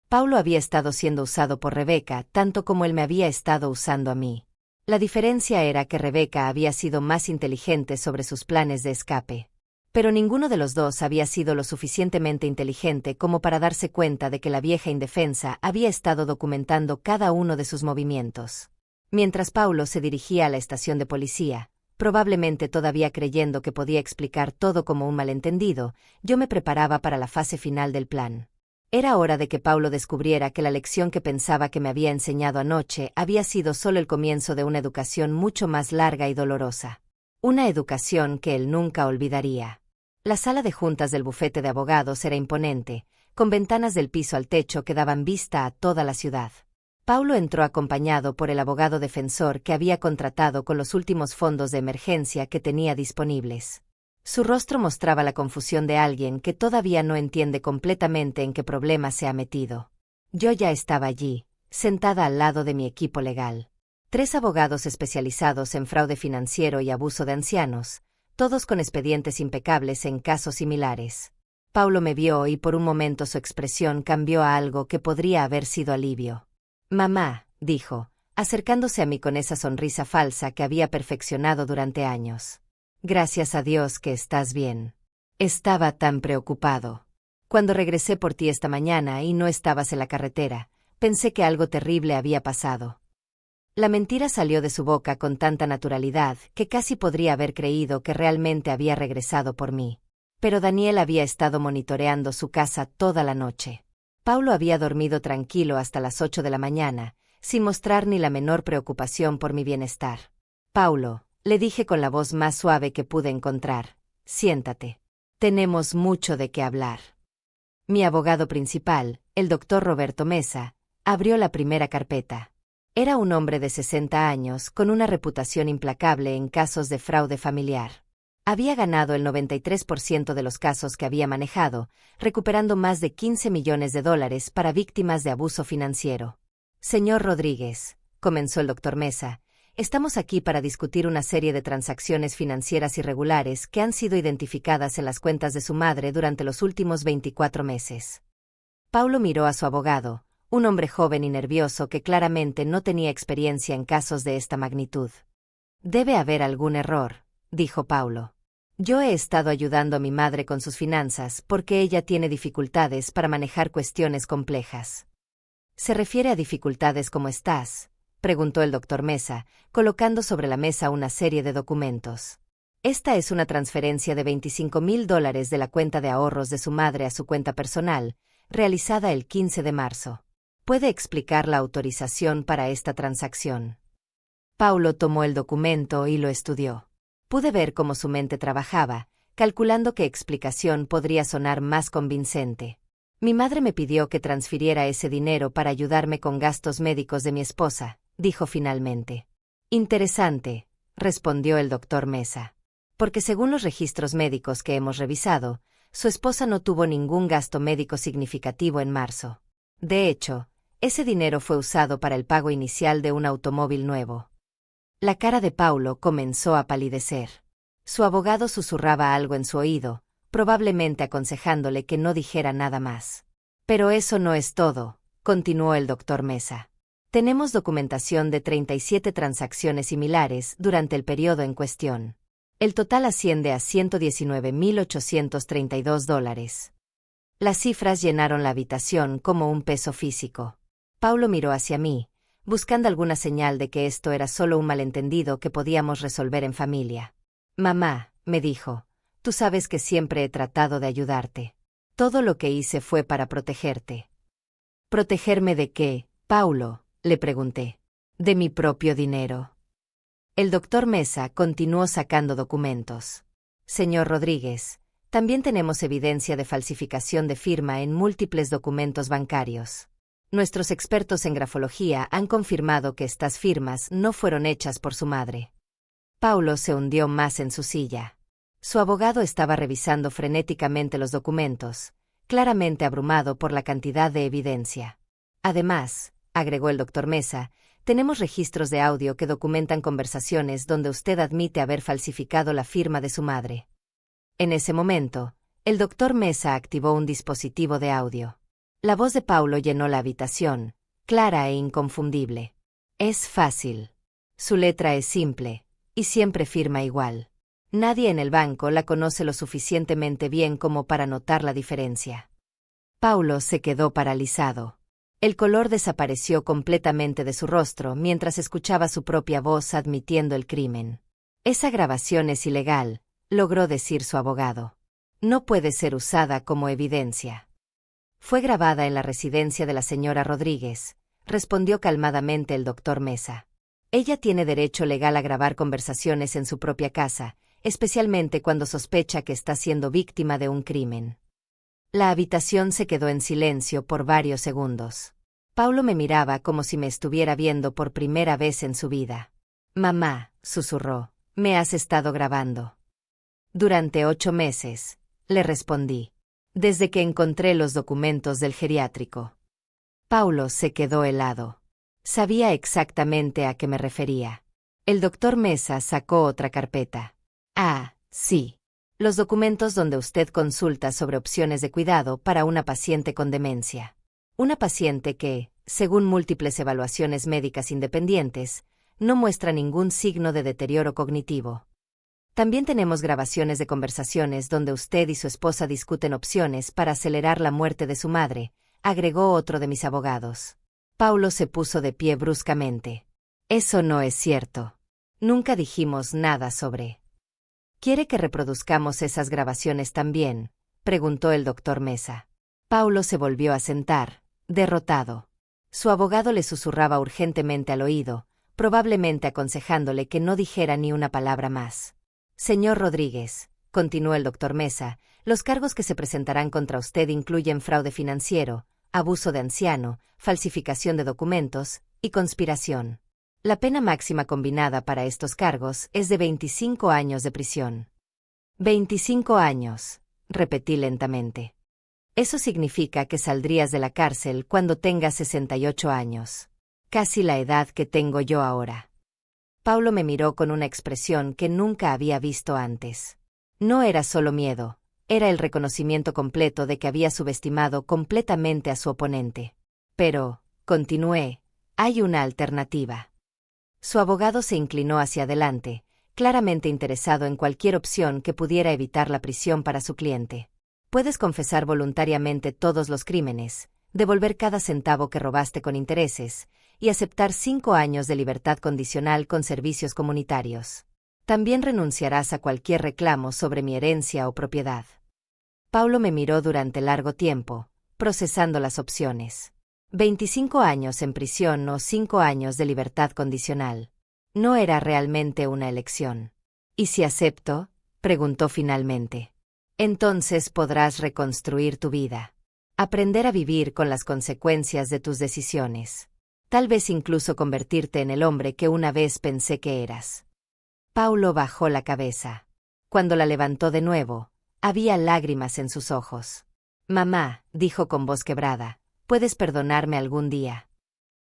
Paulo había estado siendo usado por Rebecca tanto como él me había estado usando a mí. La diferencia era que Rebecca había sido más inteligente sobre sus planes de escape. Pero ninguno de los dos había sido lo suficientemente inteligente como para darse cuenta de que la vieja indefensa había estado documentando cada uno de sus movimientos. Mientras Paulo se dirigía a la estación de policía, probablemente todavía creyendo que podía explicar todo como un malentendido, yo me preparaba para la fase final del plan. Era hora de que Paulo descubriera que la lección que pensaba que me había enseñado anoche había sido solo el comienzo de una educación mucho más larga y dolorosa. Una educación que él nunca olvidaría. La sala de juntas del bufete de abogados era imponente, con ventanas del piso al techo que daban vista a toda la ciudad. Paulo entró acompañado por el abogado defensor que había contratado con los últimos fondos de emergencia que tenía disponibles. Su rostro mostraba la confusión de alguien que todavía no entiende completamente en qué problema se ha metido. Yo ya estaba allí, sentada al lado de mi equipo legal. 3 abogados especializados en fraude financiero y abuso de ancianos, todos con expedientes impecables en casos similares. Paulo me vio y por un momento su expresión cambió a algo que podría haber sido alivio. «Mamá», dijo, acercándose a mí con esa sonrisa falsa que había perfeccionado durante años. «Gracias a Dios que estás bien. Estaba tan preocupado. Cuando regresé por ti esta mañana y no estabas en la carretera, pensé que algo terrible había pasado». La mentira salió de su boca con tanta naturalidad que casi podría haber creído que realmente había regresado por mí. Pero Daniel había estado monitoreando su casa toda la noche. Paulo había dormido tranquilo hasta las 8 de la mañana, sin mostrar ni la menor preocupación por mi bienestar. «Paulo», le dije con la voz más suave que pude encontrar, «siéntate. Tenemos mucho de qué hablar». Mi abogado principal, el doctor Roberto Mesa, abrió la primera carpeta. Era un hombre de 60 años con una reputación implacable en casos de fraude familiar. Había ganado el 93% de los casos que había manejado, recuperando más de $15 millones para víctimas de abuso financiero. «Señor Rodríguez», comenzó el doctor Mesa, «estamos aquí para discutir una serie de transacciones financieras irregulares que han sido identificadas en las cuentas de su madre durante los últimos 24 meses». Paulo miró a su abogado, un hombre joven y nervioso que claramente no tenía experiencia en casos de esta magnitud. «Debe haber algún error», dijo Paulo. «Yo he estado ayudando a mi madre con sus finanzas porque ella tiene dificultades para manejar cuestiones complejas». «¿Se refiere a dificultades como estas?», preguntó el doctor Mesa, colocando sobre la mesa una serie de documentos. «Esta es una transferencia de $25,000 de la cuenta de ahorros de su madre a su cuenta personal, realizada el 15 de marzo. ¿Puede explicar la autorización para esta transacción?». Paulo tomó el documento y lo estudió. Pude ver cómo su mente trabajaba, calculando qué explicación podría sonar más convincente. «Mi madre me pidió que transfiriera ese dinero para ayudarme con gastos médicos de mi esposa», dijo finalmente. «Interesante», respondió el doctor Mesa. «Porque según los registros médicos que hemos revisado, su esposa no tuvo ningún gasto médico significativo en marzo. De hecho, ese dinero fue usado para el pago inicial de un automóvil nuevo». La cara de Paulo comenzó a palidecer. Su abogado susurraba algo en su oído, probablemente aconsejándole que no dijera nada más. «Pero eso no es todo», continuó el doctor Mesa. «Tenemos documentación de 37 transacciones similares durante el periodo en cuestión. El total asciende a $119,832. Las cifras llenaron la habitación como un peso físico. Paulo miró hacia mí, buscando alguna señal de que esto era solo un malentendido que podíamos resolver en familia. Mamá, me dijo, tú sabes que siempre he tratado de ayudarte. Todo lo que hice fue para protegerte. ¿Protegerme de qué, Paulo?, le pregunté. De mi propio dinero. El doctor Mesa continuó sacando documentos. Señor Rodríguez, también tenemos evidencia de falsificación de firma en múltiples documentos bancarios. Nuestros expertos en grafología han confirmado que estas firmas no fueron hechas por su madre. Paulo se hundió más en su silla. Su abogado estaba revisando frenéticamente los documentos, claramente abrumado por la cantidad de evidencia. Además, agregó el doctor Mesa, tenemos registros de audio que documentan conversaciones donde usted admite haber falsificado la firma de su madre. En ese momento, el doctor Mesa activó un dispositivo de audio. La voz de Paulo llenó la habitación, clara e inconfundible. Es fácil. Su letra es simple, y siempre firma igual. Nadie en el banco la conoce lo suficientemente bien como para notar la diferencia. Paulo se quedó paralizado. El color desapareció completamente de su rostro mientras escuchaba su propia voz admitiendo el crimen. Esa grabación es ilegal, logró decir su abogado. No puede ser usada como evidencia. Fue grabada en la residencia de la señora Rodríguez, respondió calmadamente el doctor Mesa. Ella tiene derecho legal a grabar conversaciones en su propia casa, especialmente cuando sospecha que está siendo víctima de un crimen. La habitación se quedó en silencio por varios segundos. Paulo me miraba como si me estuviera viendo por primera vez en su vida. Mamá, susurró, me has estado grabando. Durante 8 meses, le respondí. Desde que encontré los documentos del geriátrico. Paulo se quedó helado. Sabía exactamente a qué me refería. El doctor Mesa sacó otra carpeta. Ah, sí. Los documentos donde usted consulta sobre opciones de cuidado para una paciente con demencia. Una paciente que, según múltiples evaluaciones médicas independientes, no muestra ningún signo de deterioro cognitivo. También tenemos grabaciones de conversaciones donde usted y su esposa discuten opciones para acelerar la muerte de su madre, agregó otro de mis abogados. Paulo se puso de pie bruscamente. Eso no es cierto. Nunca dijimos nada sobre. ¿Quiere que reproduzcamos esas grabaciones también?, preguntó el doctor Mesa. Paulo se volvió a sentar, derrotado. Su abogado le susurraba urgentemente al oído, probablemente aconsejándole que no dijera ni una palabra más. Señor Rodríguez, continuó el doctor Mesa, los cargos que se presentarán contra usted incluyen fraude financiero, abuso de anciano, falsificación de documentos y conspiración. La pena máxima combinada para estos cargos es de 25 años de prisión. 25 años, repetí lentamente. Eso significa que saldrías de la cárcel cuando tengas 68 años. Casi la edad que tengo yo ahora. Paulo me miró con una expresión que nunca había visto antes. No era solo miedo, era el reconocimiento completo de que había subestimado completamente a su oponente. Pero, continué, hay una alternativa. Su abogado se inclinó hacia adelante, claramente interesado en cualquier opción que pudiera evitar la prisión para su cliente. Puedes confesar voluntariamente todos los crímenes, devolver cada centavo que robaste con intereses, y aceptar 5 años de libertad condicional con servicios comunitarios. También renunciarás a cualquier reclamo sobre mi herencia o propiedad. Paulo me miró durante largo tiempo, procesando las opciones. 25 años en prisión o 5 años de libertad condicional. No era realmente una elección. ¿Y si acepto?, preguntó finalmente. Entonces podrás reconstruir tu vida. Aprender a vivir con las consecuencias de tus decisiones. Tal vez incluso convertirte en el hombre que una vez pensé que eras. Paulo bajó la cabeza. Cuando la levantó de nuevo, había lágrimas en sus ojos. Mamá, dijo con voz quebrada, ¿puedes perdonarme algún día?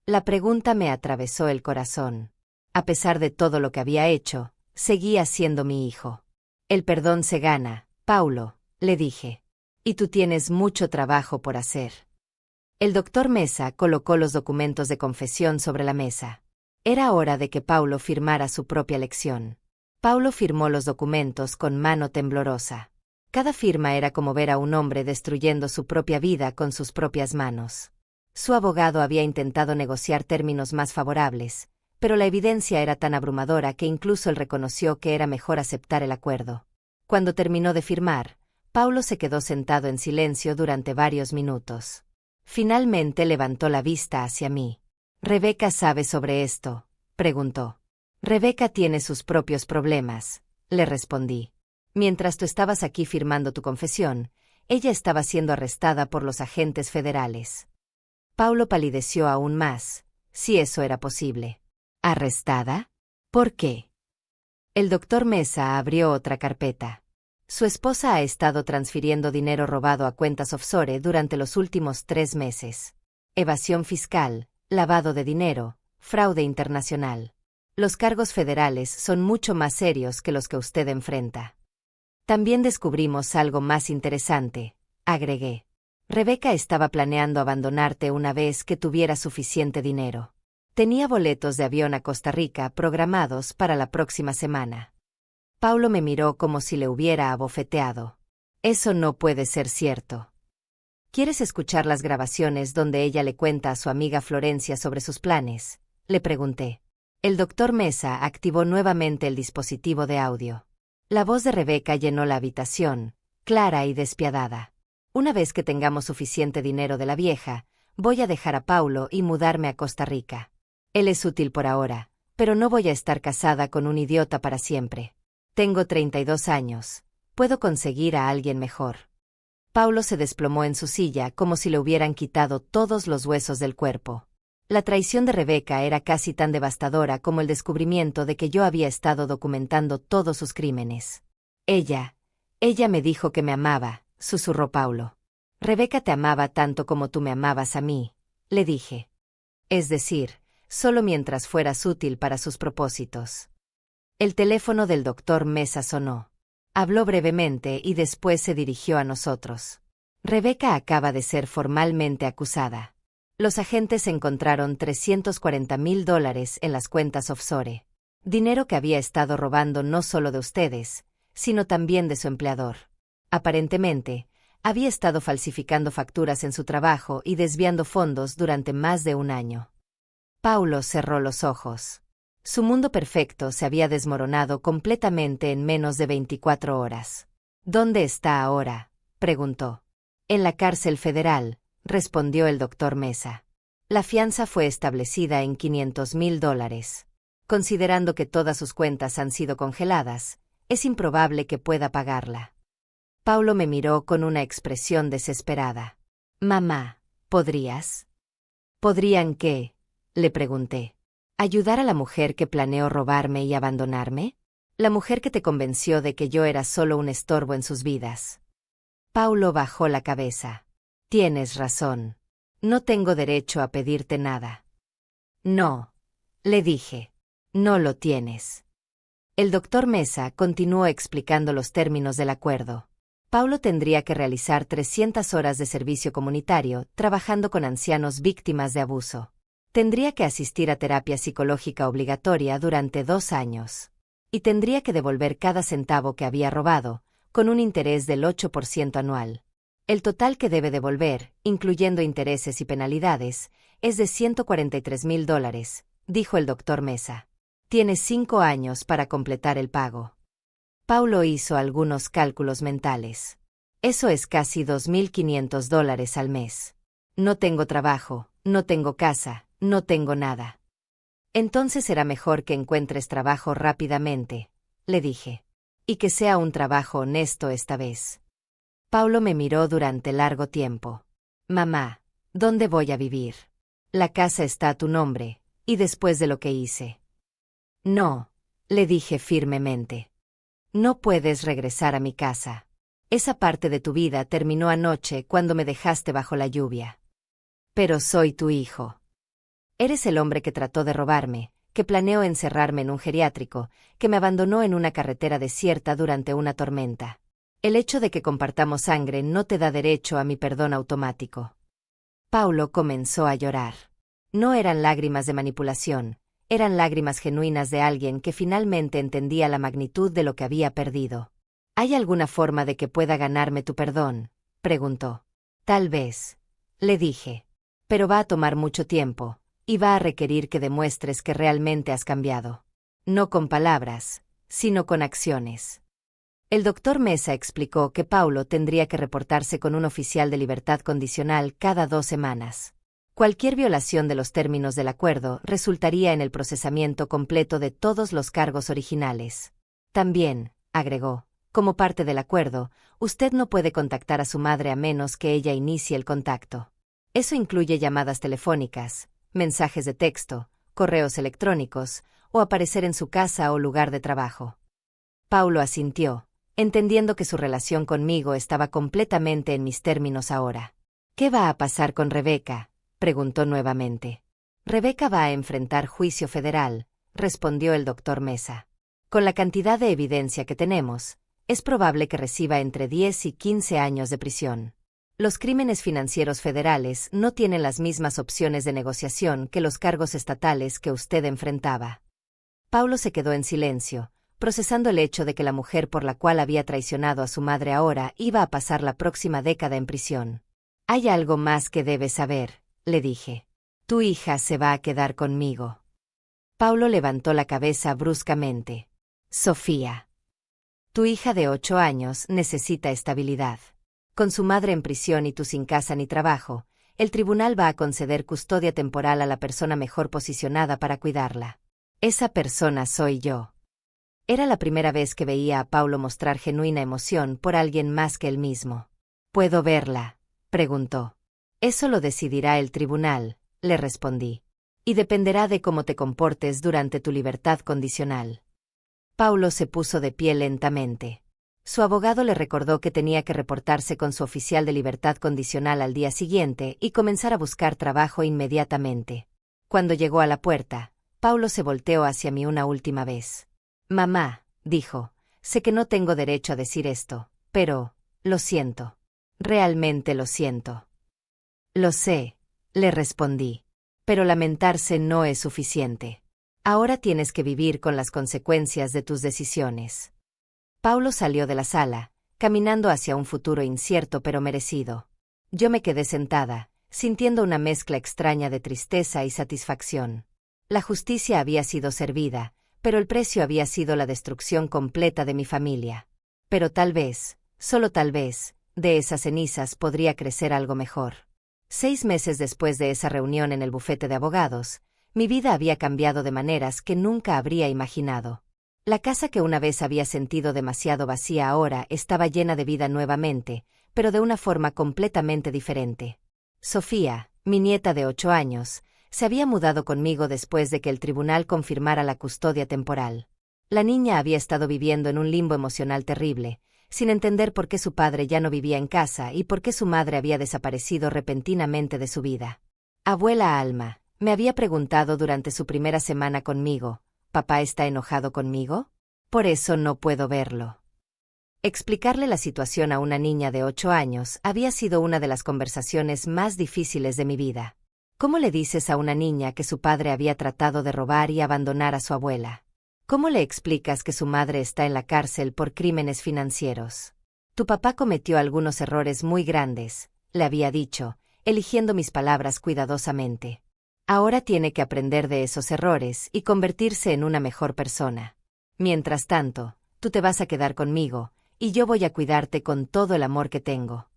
La pregunta me atravesó el corazón. A pesar de todo lo que había hecho, seguía siendo mi hijo. El perdón se gana, Paulo, le dije. Y tú tienes mucho trabajo por hacer. El doctor Mesa colocó los documentos de confesión sobre la mesa. Era hora de que Paulo firmara su propia lección. Paulo firmó los documentos con mano temblorosa. Cada firma era como ver a un hombre destruyendo su propia vida con sus propias manos. Su abogado había intentado negociar términos más favorables, pero la evidencia era tan abrumadora que incluso él reconoció que era mejor aceptar el acuerdo. Cuando terminó de firmar, Paulo se quedó sentado en silencio durante varios minutos. Finalmente levantó la vista hacia mí. «¿Rebeca sabe sobre esto?», preguntó. «Rebeca tiene sus propios problemas», le respondí. «Mientras tú estabas aquí firmando tu confesión, ella estaba siendo arrestada por los agentes federales». Paulo palideció aún más, si eso era posible. ¿Arrestada? ¿Por qué? El doctor Mesa abrió otra carpeta. Su esposa ha estado transfiriendo dinero robado a cuentas offshore durante los últimos 3 meses. Evasión fiscal, lavado de dinero, fraude internacional. Los cargos federales son mucho más serios que los que usted enfrenta. También descubrimos algo más interesante, agregué. Rebeca estaba planeando abandonarte una vez que tuviera suficiente dinero. Tenía boletos de avión a Costa Rica programados para la próxima semana. Paulo me miró como si le hubiera abofeteado. Eso no puede ser cierto. ¿Quieres escuchar las grabaciones donde ella le cuenta a su amiga Florencia sobre sus planes?, le pregunté. El doctor Mesa activó nuevamente el dispositivo de audio. La voz de Rebeca llenó la habitación, clara y despiadada. Una vez que tengamos suficiente dinero de la vieja, voy a dejar a Paulo y mudarme a Costa Rica. Él es útil por ahora, pero no voy a estar casada con un idiota para siempre. Tengo 32 años. Puedo conseguir a alguien mejor. Paulo se desplomó en su silla como si le hubieran quitado todos los huesos del cuerpo. La traición de Rebeca era casi tan devastadora como el descubrimiento de que yo había estado documentando todos sus crímenes. Ella me dijo que me amaba, susurró Paulo. Rebeca te amaba tanto como tú me amabas a mí, le dije. Es decir, solo mientras fueras útil para sus propósitos. El teléfono del doctor Mesa sonó. Habló brevemente y después se dirigió a nosotros. Rebeca acaba de ser formalmente acusada. Los agentes encontraron $340,000 en las cuentas offshore. Dinero que había estado robando no solo de ustedes, sino también de su empleador. Aparentemente, había estado falsificando facturas en su trabajo y desviando fondos durante más de un año. Paulo cerró los ojos. Su mundo perfecto se había desmoronado completamente en menos de 24 horas. ¿Dónde está ahora?, preguntó. En la cárcel federal, respondió el doctor Mesa. La fianza fue establecida en $500,000. Considerando que todas sus cuentas han sido congeladas, es improbable que pueda pagarla. Paulo me miró con una expresión desesperada. Mamá, ¿podrías? ¿Podrían qué?, le pregunté. ¿Ayudar a la mujer que planeó robarme y abandonarme? La mujer que te convenció de que yo era solo un estorbo en sus vidas. Paulo bajó la cabeza. Tienes razón. No tengo derecho a pedirte nada. No, le dije. No lo tienes. El doctor Mesa continuó explicando los términos del acuerdo. Paulo tendría que realizar 300 horas de servicio comunitario trabajando con ancianos víctimas de abuso. Tendría que asistir a terapia psicológica obligatoria durante 2 años. Y tendría que devolver cada centavo que había robado, con un interés del 8% anual. El total que debe devolver, incluyendo intereses y penalidades, es de $143,000, dijo el doctor Mesa. Tienes 5 años para completar el pago. Paulo hizo algunos cálculos mentales. Eso es casi $2,500 al mes. No tengo trabajo, no tengo casa. No tengo nada. Entonces será mejor que encuentres trabajo rápidamente, le dije. Y que sea un trabajo honesto esta vez. Paulo me miró durante largo tiempo. Mamá, ¿dónde voy a vivir? La casa está a tu nombre, y después de lo que hice. No, le dije firmemente. No puedes regresar a mi casa. Esa parte de tu vida terminó anoche cuando me dejaste bajo la lluvia. Pero soy tu hijo. Eres el hombre que trató de robarme, que planeó encerrarme en un geriátrico, que me abandonó en una carretera desierta durante una tormenta. El hecho de que compartamos sangre no te da derecho a mi perdón automático. Paulo comenzó a llorar. No eran lágrimas de manipulación, eran lágrimas genuinas de alguien que finalmente entendía la magnitud de lo que había perdido. ¿Hay alguna forma de que pueda ganarme tu perdón?, preguntó. Tal vez, le dije. Pero va a tomar mucho tiempo, y va a requerir que demuestres que realmente has cambiado. No con palabras, sino con acciones. El doctor Mesa explicó que Paulo tendría que reportarse con un oficial de libertad condicional cada 2 semanas. Cualquier violación de los términos del acuerdo resultaría en el procesamiento completo de todos los cargos originales. También, agregó, como parte del acuerdo, usted no puede contactar a su madre a menos que ella inicie el contacto. Eso incluye llamadas telefónicas, mensajes de texto, correos electrónicos, o aparecer en su casa o lugar de trabajo. Paulo asintió, entendiendo que su relación conmigo estaba completamente en mis términos ahora. ¿Qué va a pasar con Rebeca?, preguntó nuevamente. Rebeca va a enfrentar juicio federal, respondió el doctor Mesa. Con la cantidad de evidencia que tenemos, es probable que reciba entre 10 y 15 años de prisión. Los crímenes financieros federales no tienen las mismas opciones de negociación que los cargos estatales que usted enfrentaba. Paulo se quedó en silencio, procesando el hecho de que la mujer por la cual había traicionado a su madre ahora iba a pasar la próxima década en prisión. Hay algo más que debes saber, le dije. Tu hija se va a quedar conmigo. Paulo levantó la cabeza bruscamente. Sofía. Tu hija de 8 años necesita estabilidad. Con su madre en prisión y tú sin casa ni trabajo, el tribunal va a conceder custodia temporal a la persona mejor posicionada para cuidarla. Esa persona soy yo. Era la primera vez que veía a Paulo mostrar genuina emoción por alguien más que él mismo. ¿Puedo verla?, preguntó. Eso lo decidirá el tribunal, le respondí. Y dependerá de cómo te comportes durante tu libertad condicional. Paulo se puso de pie lentamente. Su abogado le recordó que tenía que reportarse con su oficial de libertad condicional al día siguiente y comenzar a buscar trabajo inmediatamente. Cuando llegó a la puerta, Paulo se volteó hacia mí una última vez. Mamá, dijo, sé que no tengo derecho a decir esto, pero, lo siento. Realmente lo siento. Lo sé, le respondí. Pero lamentarse no es suficiente. Ahora tienes que vivir con las consecuencias de tus decisiones. Paulo salió de la sala, caminando hacia un futuro incierto pero merecido. Yo me quedé sentada, sintiendo una mezcla extraña de tristeza y satisfacción. La justicia había sido servida, pero el precio había sido la destrucción completa de mi familia. Pero tal vez, solo tal vez, de esas cenizas podría crecer algo mejor. 6 meses después de esa reunión en el bufete de abogados, mi vida había cambiado de maneras que nunca habría imaginado. La casa que una vez había sentido demasiado vacía ahora estaba llena de vida nuevamente, pero de una forma completamente diferente. Sofía, mi nieta de 8 años, se había mudado conmigo después de que el tribunal confirmara la custodia temporal. La niña había estado viviendo en un limbo emocional terrible, sin entender por qué su padre ya no vivía en casa y por qué su madre había desaparecido repentinamente de su vida. Abuela Alma, me había preguntado durante su primera semana conmigo, ¿papá está enojado conmigo? Por eso no puedo verlo. Explicarle la situación a una niña de 8 años había sido una de las conversaciones más difíciles de mi vida. ¿Cómo le dices a una niña que su padre había tratado de robar y abandonar a su abuela? ¿Cómo le explicas que su madre está en la cárcel por crímenes financieros? Tu papá cometió algunos errores muy grandes, le había dicho, eligiendo mis palabras cuidadosamente. Ahora tiene que aprender de esos errores y convertirse en una mejor persona. Mientras tanto, tú te vas a quedar conmigo, y yo voy a cuidarte con todo el amor que tengo.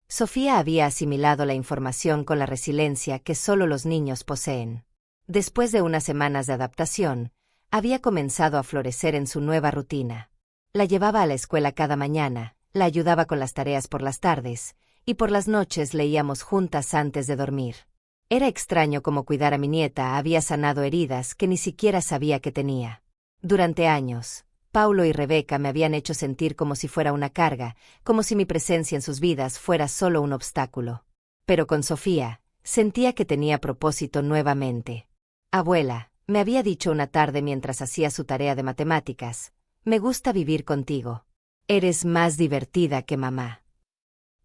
Sofía había asimilado la información con la resiliencia que solo los niños poseen. Después de unas semanas de adaptación, había comenzado a florecer en su nueva rutina. La llevaba a la escuela cada mañana, la ayudaba con las tareas por las tardes, y por las noches leíamos juntas antes de dormir. Era extraño cómo cuidar a mi nieta había sanado heridas que ni siquiera sabía que tenía. Durante años, Paulo y Rebeca me habían hecho sentir como si fuera una carga, como si mi presencia en sus vidas fuera solo un obstáculo. Pero con Sofía, sentía que tenía propósito nuevamente. Abuela, me había dicho una tarde mientras hacía su tarea de matemáticas, me gusta vivir contigo. Eres más divertida que mamá.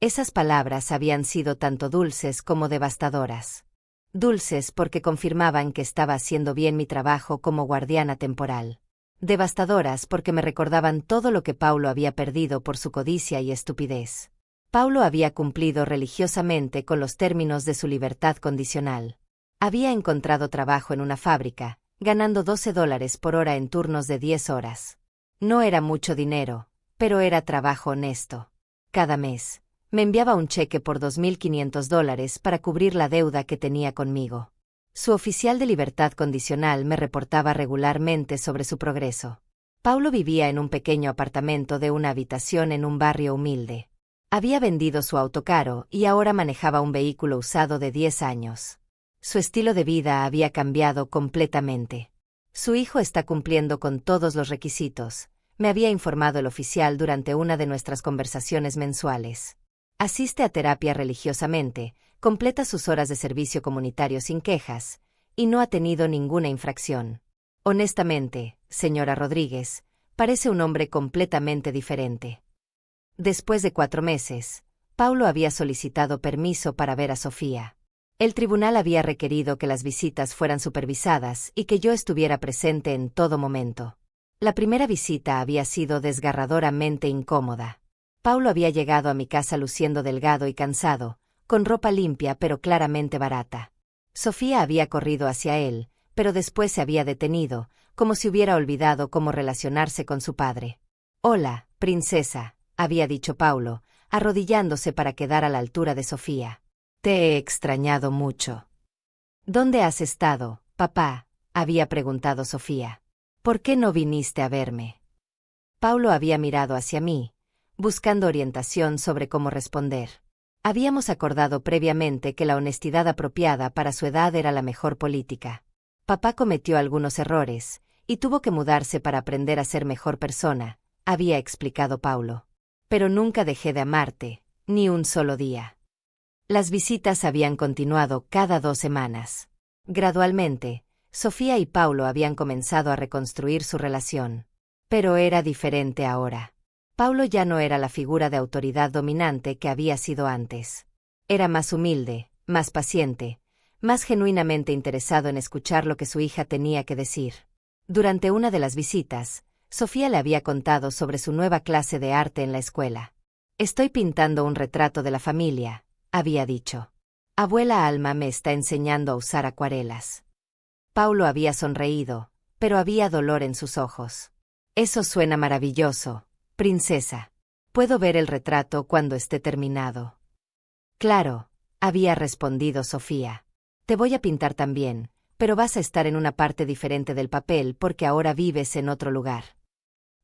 Esas palabras habían sido tanto dulces como devastadoras. Dulces porque confirmaban que estaba haciendo bien mi trabajo como guardiana temporal. Devastadoras porque me recordaban todo lo que Paulo había perdido por su codicia y estupidez. Paulo había cumplido religiosamente con los términos de su libertad condicional. Había encontrado trabajo en una fábrica, ganando $12 por hora en turnos de 10 horas. No era mucho dinero, pero era trabajo honesto. Cada mes, me enviaba un cheque por $2.500 para cubrir la deuda que tenía conmigo. Su oficial de libertad condicional me reportaba regularmente sobre su progreso. Paulo vivía en un pequeño apartamento de una habitación en un barrio humilde. Había vendido su auto caro y ahora manejaba un vehículo usado de 10 años. Su estilo de vida había cambiado completamente. Su hijo está cumpliendo con todos los requisitos, me había informado el oficial durante una de nuestras conversaciones mensuales. Asiste a terapia religiosamente, completa sus horas de servicio comunitario sin quejas, y no ha tenido ninguna infracción. Honestamente, señora Rodríguez, parece un hombre completamente diferente. Después de 4 meses, Paulo había solicitado permiso para ver a Sofía. El tribunal había requerido que las visitas fueran supervisadas y que yo estuviera presente en todo momento. La primera visita había sido desgarradoramente incómoda. Paulo había llegado a mi casa luciendo delgado y cansado, con ropa limpia pero claramente barata. Sofía había corrido hacia él, pero después se había detenido, como si hubiera olvidado cómo relacionarse con su padre. «Hola, princesa», había dicho Paulo, arrodillándose para quedar a la altura de Sofía. «Te he extrañado mucho». «¿Dónde has estado, papá?», había preguntado Sofía. «¿Por qué no viniste a verme?». Paulo había mirado hacia mí, buscando orientación sobre cómo responder. Habíamos acordado previamente que la honestidad apropiada para su edad era la mejor política. Papá cometió algunos errores, y tuvo que mudarse para aprender a ser mejor persona, había explicado Paulo. Pero nunca dejé de amarte, ni un solo día. Las visitas habían continuado cada 2 semanas. Gradualmente, Sofía y Paulo habían comenzado a reconstruir su relación. Pero era diferente ahora. Paulo ya no era la figura de autoridad dominante que había sido antes. Era más humilde, más paciente, más genuinamente interesado en escuchar lo que su hija tenía que decir. Durante una de las visitas, Sofía le había contado sobre su nueva clase de arte en la escuela. «Estoy pintando un retrato de la familia», había dicho. «Abuela Alma me está enseñando a usar acuarelas». Paulo había sonreído, pero había dolor en sus ojos. «Eso suena maravilloso, princesa. ¿Puedo ver el retrato cuando esté terminado?». «Claro», había respondido Sofía. «Te voy a pintar también, pero vas a estar en una parte diferente del papel porque ahora vives en otro lugar».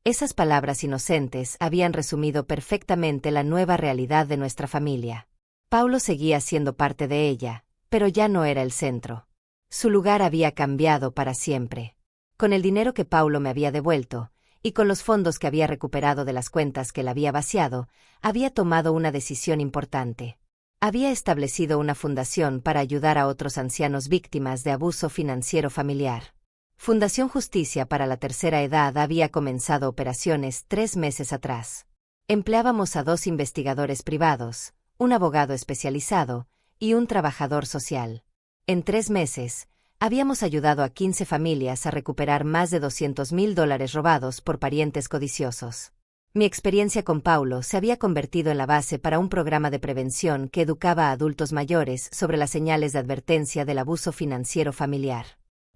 Esas palabras inocentes habían resumido perfectamente la nueva realidad de nuestra familia. Paulo seguía siendo parte de ella, pero ya no era el centro. Su lugar había cambiado para siempre. Con el dinero que Paulo me había devuelto, y con los fondos que había recuperado de las cuentas que él había vaciado, había tomado una decisión importante. Había establecido una fundación para ayudar a otros ancianos víctimas de abuso financiero familiar. Fundación Justicia para la Tercera Edad había comenzado operaciones 3 meses atrás. Empleábamos a 2 investigadores privados, un abogado especializado y un trabajador social. En 3 meses, habíamos ayudado a 15 familias a recuperar más de $200.000 robados por parientes codiciosos. Mi experiencia con Paulo se había convertido en la base para un programa de prevención que educaba a adultos mayores sobre las señales de advertencia del abuso financiero familiar.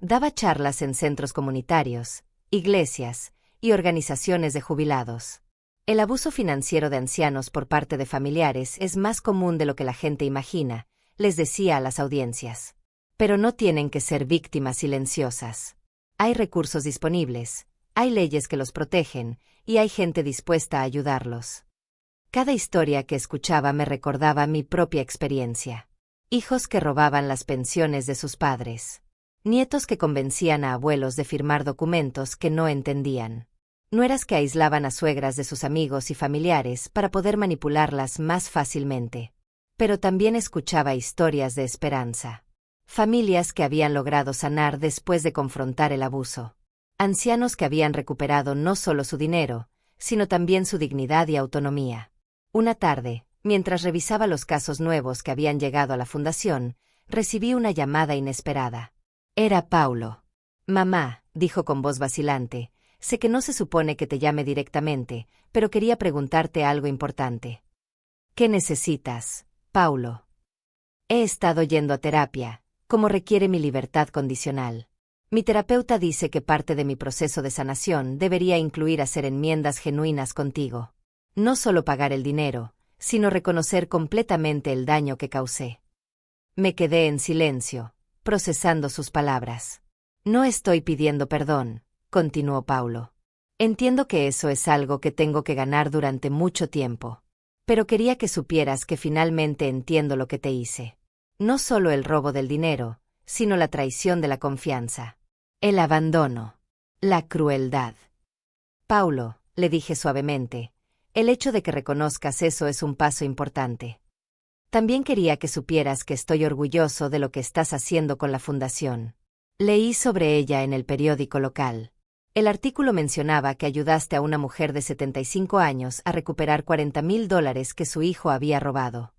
Daba charlas en centros comunitarios, iglesias y organizaciones de jubilados. El abuso financiero de ancianos por parte de familiares es más común de lo que la gente imagina, les decía a las audiencias. Pero no tienen que ser víctimas silenciosas. Hay recursos disponibles, hay leyes que los protegen, y hay gente dispuesta a ayudarlos. Cada historia que escuchaba me recordaba mi propia experiencia. Hijos que robaban las pensiones de sus padres. Nietos que convencían a abuelos de firmar documentos que no entendían. Nueras que aislaban a suegras de sus amigos y familiares para poder manipularlas más fácilmente. Pero también escuchaba historias de esperanza. Familias que habían logrado sanar después de confrontar el abuso. Ancianos que habían recuperado no solo su dinero, sino también su dignidad y autonomía. Una tarde, mientras revisaba los casos nuevos que habían llegado a la fundación, recibí una llamada inesperada. Era Paulo. «Mamá», dijo con voz vacilante, sé que no se supone que te llame directamente, pero quería preguntarte algo importante. ¿Qué necesitas, Paulo? He estado yendo a terapia, como requiere mi libertad condicional. Mi terapeuta dice que parte de mi proceso de sanación debería incluir hacer enmiendas genuinas contigo. No solo pagar el dinero, sino reconocer completamente el daño que causé. Me quedé en silencio, procesando sus palabras. No estoy pidiendo perdón, continuó Paulo. Entiendo que eso es algo que tengo que ganar durante mucho tiempo. Pero quería que supieras que finalmente entiendo lo que te hice. No solo el robo del dinero, sino la traición de la confianza. El abandono. La crueldad. Paulo, le dije suavemente, el hecho de que reconozcas eso es un paso importante. También quería que supieras que estoy orgulloso de lo que estás haciendo con la fundación. Leí sobre ella en el periódico local. El artículo mencionaba que ayudaste a una mujer de 75 años a recuperar $40,000 que su hijo había robado.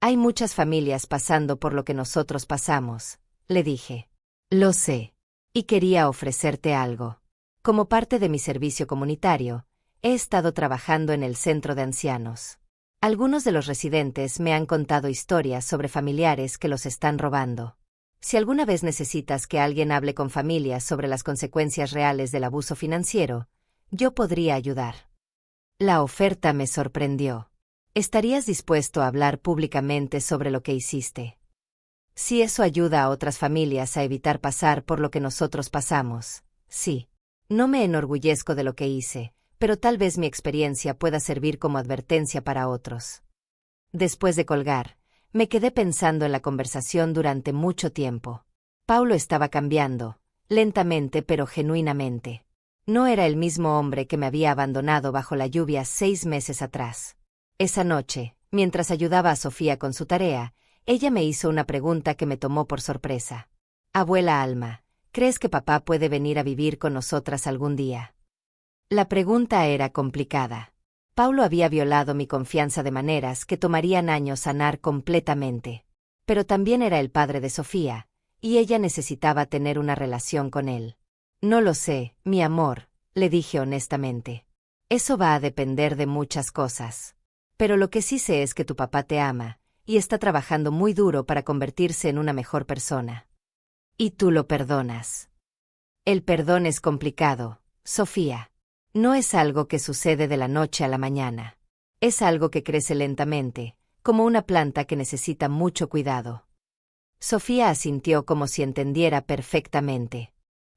Hay muchas familias pasando por lo que nosotros pasamos, le dije. Lo sé. Y quería ofrecerte algo. Como parte de mi servicio comunitario, he estado trabajando en el centro de ancianos. Algunos de los residentes me han contado historias sobre familiares que los están robando. Si alguna vez necesitas que alguien hable con familias sobre las consecuencias reales del abuso financiero, yo podría ayudar. La oferta me sorprendió. ¿Estarías dispuesto a hablar públicamente sobre lo que hiciste? Si eso ayuda a otras familias a evitar pasar por lo que nosotros pasamos, sí. No me enorgullezco de lo que hice, pero tal vez mi experiencia pueda servir como advertencia para otros. Después de colgar, me quedé pensando en la conversación durante mucho tiempo. Paulo estaba cambiando, lentamente pero genuinamente. No era el mismo hombre que me había abandonado bajo la lluvia 6 meses atrás. Esa noche, mientras ayudaba a Sofía con su tarea, ella me hizo una pregunta que me tomó por sorpresa. Abuela Alma, ¿crees que papá puede venir a vivir con nosotras algún día? La pregunta era complicada. Paulo había violado mi confianza de maneras que tomarían años sanar completamente. Pero también era el padre de Sofía, y ella necesitaba tener una relación con él. No lo sé, mi amor, le dije honestamente. Eso va a depender de muchas cosas. Pero lo que sí sé es que tu papá te ama, y está trabajando muy duro para convertirse en una mejor persona. Y tú lo perdonas. El perdón es complicado, Sofía. No es algo que sucede de la noche a la mañana. Es algo que crece lentamente, como una planta que necesita mucho cuidado. Sofía asintió como si entendiera perfectamente.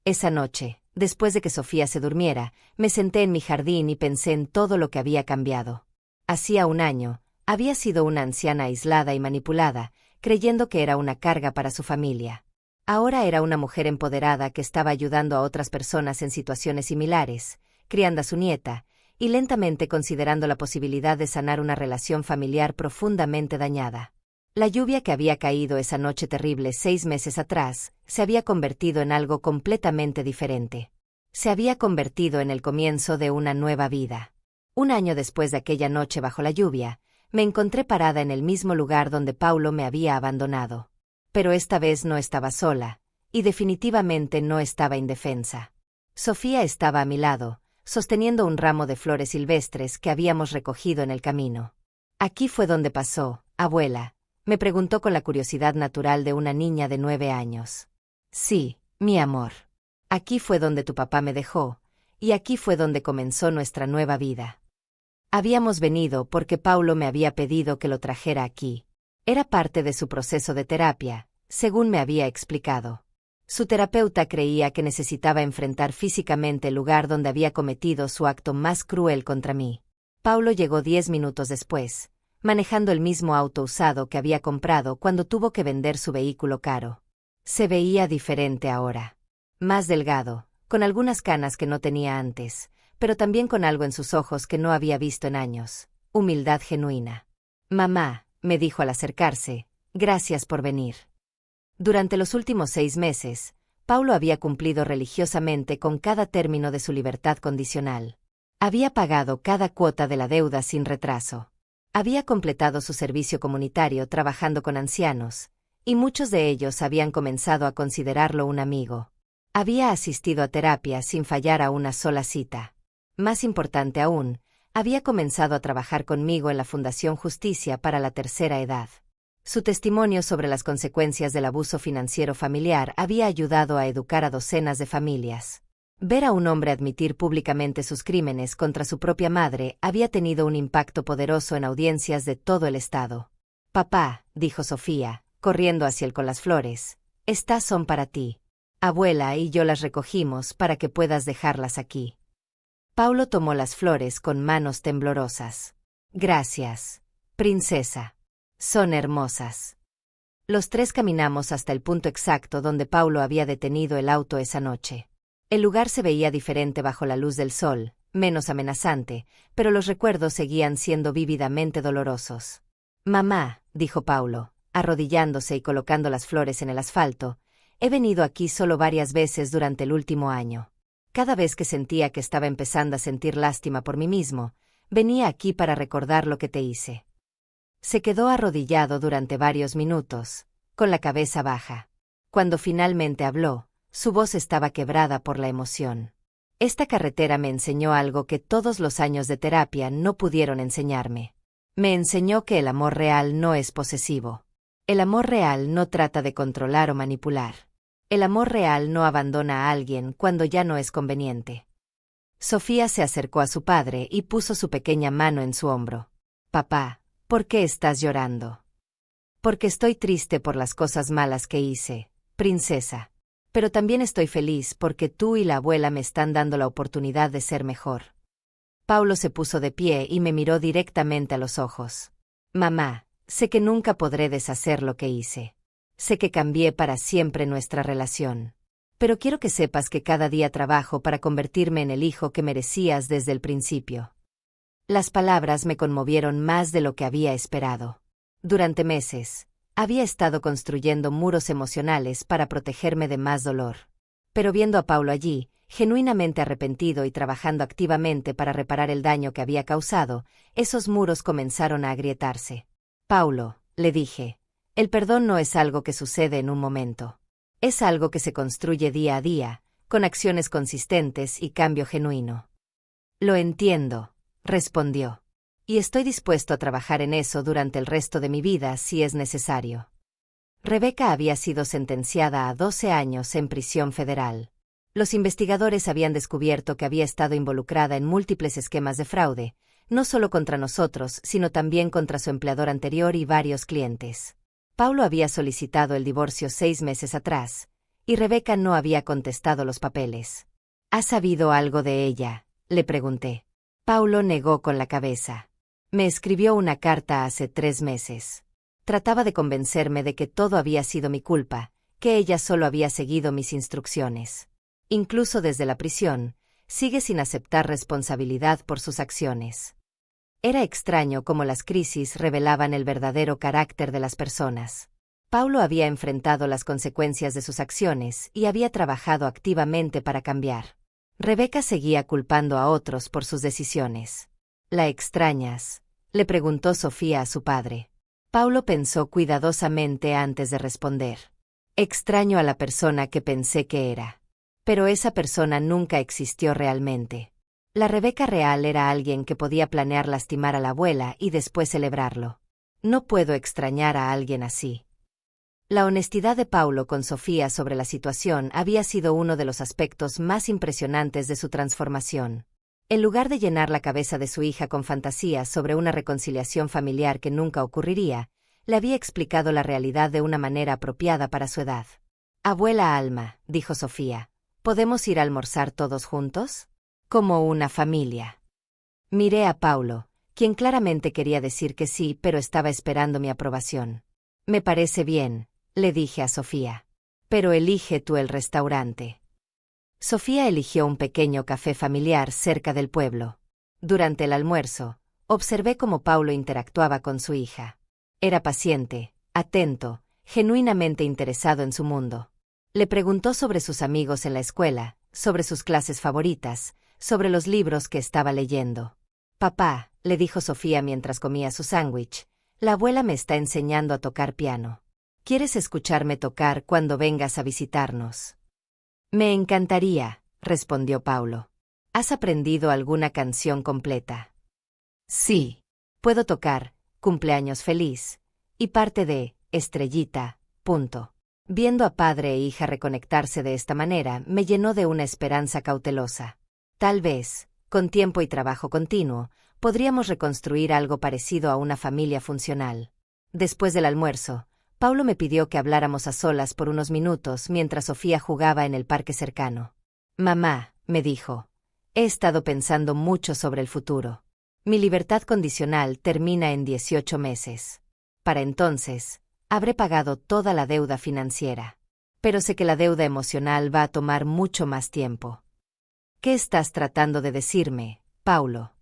Esa noche, después de que Sofía se durmiera, me senté en mi jardín y pensé en todo lo que había cambiado. Hacía un año, había sido una anciana aislada y manipulada, creyendo que era una carga para su familia. Ahora era una mujer empoderada que estaba ayudando a otras personas en situaciones similares, criando a su nieta, y lentamente considerando la posibilidad de sanar una relación familiar profundamente dañada. La lluvia que había caído esa noche terrible 6 meses atrás, se había convertido en algo completamente diferente. Se había convertido en el comienzo de una nueva vida. Un año después de aquella noche bajo la lluvia, me encontré parada en el mismo lugar donde Paulo me había abandonado. Pero esta vez no estaba sola, y definitivamente no estaba indefensa. Sofía estaba a mi lado, sosteniendo un ramo de flores silvestres que habíamos recogido en el camino. «Aquí fue donde pasó, abuela», me preguntó con la curiosidad natural de una niña de 9 años. «Sí, mi amor. Aquí fue donde tu papá me dejó, y aquí fue donde comenzó nuestra nueva vida. Habíamos venido porque Paulo me había pedido que lo trajera aquí. Era parte de su proceso de terapia, según me había explicado. Su terapeuta creía que necesitaba enfrentar físicamente el lugar donde había cometido su acto más cruel contra mí. Paulo llegó 10 minutos después, manejando el mismo auto usado que había comprado cuando tuvo que vender su vehículo caro. Se veía diferente ahora. Más delgado, con algunas canas que no tenía antes, pero también con algo en sus ojos que no había visto en años, humildad genuina. «Mamá», me dijo al acercarse, «gracias por venir». Durante los últimos 6 meses, Paulo había cumplido religiosamente con cada término de su libertad condicional. Había pagado cada cuota de la deuda sin retraso. Había completado su servicio comunitario trabajando con ancianos, y muchos de ellos habían comenzado a considerarlo un amigo. Había asistido a terapia sin fallar a una sola cita. Más importante aún, había comenzado a trabajar conmigo en la Fundación Justicia para la Tercera Edad. Su testimonio sobre las consecuencias del abuso financiero familiar había ayudado a educar a docenas de familias. Ver a un hombre admitir públicamente sus crímenes contra su propia madre había tenido un impacto poderoso en audiencias de todo el estado. «Papá», dijo Sofía, corriendo hacia él con las flores, «estas son para ti. Abuela y yo las recogimos para que puedas dejarlas aquí». Paulo tomó las flores con manos temblorosas. «Gracias, princesa. Son hermosas». Los tres caminamos hasta el punto exacto donde Paulo había detenido el auto esa noche. El lugar se veía diferente bajo la luz del sol, menos amenazante, pero los recuerdos seguían siendo vívidamente dolorosos. «Mamá», dijo Paulo, arrodillándose y colocando las flores en el asfalto, «he venido aquí solo varias veces durante el último año. Cada vez que sentía que estaba empezando a sentir lástima por mí mismo, venía aquí para recordar lo que te hice». Se quedó arrodillado durante varios minutos, con la cabeza baja. Cuando finalmente habló, su voz estaba quebrada por la emoción. «Esta carretera me enseñó algo que todos los años de terapia no pudieron enseñarme. Me enseñó que el amor real no es posesivo. El amor real no trata de controlar o manipular. El amor real no abandona a alguien cuando ya no es conveniente». Sofía se acercó a su padre y puso su pequeña mano en su hombro. «Papá, ¿por qué estás llorando?» «Porque estoy triste por las cosas malas que hice, princesa. Pero también estoy feliz porque tú y la abuela me están dando la oportunidad de ser mejor». Paulo se puso de pie y me miró directamente a los ojos. «Mamá, sé que nunca podré deshacer lo que hice. Sé que cambié para siempre nuestra relación. Pero quiero que sepas que cada día trabajo para convertirme en el hijo que merecías desde el principio». Las palabras me conmovieron más de lo que había esperado. Durante meses, había estado construyendo muros emocionales para protegerme de más dolor. Pero viendo a Paulo allí, genuinamente arrepentido y trabajando activamente para reparar el daño que había causado, esos muros comenzaron a agrietarse. «Paulo», le dije, «el perdón no es algo que sucede en un momento. Es algo que se construye día a día, con acciones consistentes y cambio genuino». «Lo entiendo», respondió. «Y estoy dispuesto a trabajar en eso durante el resto de mi vida si es necesario». Rebeca había sido sentenciada a 12 años en prisión federal. Los investigadores habían descubierto que había estado involucrada en múltiples esquemas de fraude, no solo contra nosotros, sino también contra su empleador anterior y varios clientes. Paulo había solicitado el divorcio 6 meses atrás, y Rebeca no había contestado los papeles. «¿Has sabido algo de ella?», le pregunté. Paulo negó con la cabeza. «Me escribió una carta hace 3 meses. Trataba de convencerme de que todo había sido mi culpa, que ella solo había seguido mis instrucciones. Incluso desde la prisión, sigue sin aceptar responsabilidad por sus acciones». Era extraño cómo las crisis revelaban el verdadero carácter de las personas. Paulo había enfrentado las consecuencias de sus acciones y había trabajado activamente para cambiar. Rebeca seguía culpando a otros por sus decisiones. «¿La extrañas?», le preguntó Sofía a su padre. Paulo pensó cuidadosamente antes de responder. «Extraño a la persona que pensé que era. Pero esa persona nunca existió realmente. La Rebeca real era alguien que podía planear lastimar a la abuela y después celebrarlo. No puedo extrañar a alguien así». La honestidad de Paulo con Sofía sobre la situación había sido uno de los aspectos más impresionantes de su transformación. En lugar de llenar la cabeza de su hija con fantasías sobre una reconciliación familiar que nunca ocurriría, le había explicado la realidad de una manera apropiada para su edad. «Abuela Alma», dijo Sofía, «¿podemos ir a almorzar todos juntos? Como una familia». Miré a Paulo, quien claramente quería decir que sí, pero estaba esperando mi aprobación. «Me parece bien», le dije a Sofía. «Pero elige tú el restaurante». Sofía eligió un pequeño café familiar cerca del pueblo. Durante el almuerzo, observé cómo Paulo interactuaba con su hija. Era paciente, atento, genuinamente interesado en su mundo. Le preguntó sobre sus amigos en la escuela, sobre sus clases favoritas, sobre los libros que estaba leyendo. «Papá», le dijo Sofía mientras comía su sándwich, «la abuela me está enseñando a tocar piano. ¿Quieres escucharme tocar cuando vengas a visitarnos?». Me encantaría, respondió Paulo. ¿Has aprendido alguna canción completa? Sí. Puedo tocar Cumpleaños feliz y parte de Estrellita. Punto. Viendo a padre e hija reconectarse de esta manera me llenó de una esperanza cautelosa. Tal vez, con tiempo y trabajo continuo, podríamos reconstruir algo parecido a una familia funcional. Después del almuerzo, Paulo me pidió que habláramos a solas por unos minutos mientras Sofía jugaba en el parque cercano. Mamá, me dijo, he estado pensando mucho sobre el futuro. Mi libertad condicional termina en 18 meses. Para entonces, habré pagado toda la deuda financiera. Pero sé que la deuda emocional va a tomar mucho más tiempo. ¿Qué estás tratando de decirme, Paulo?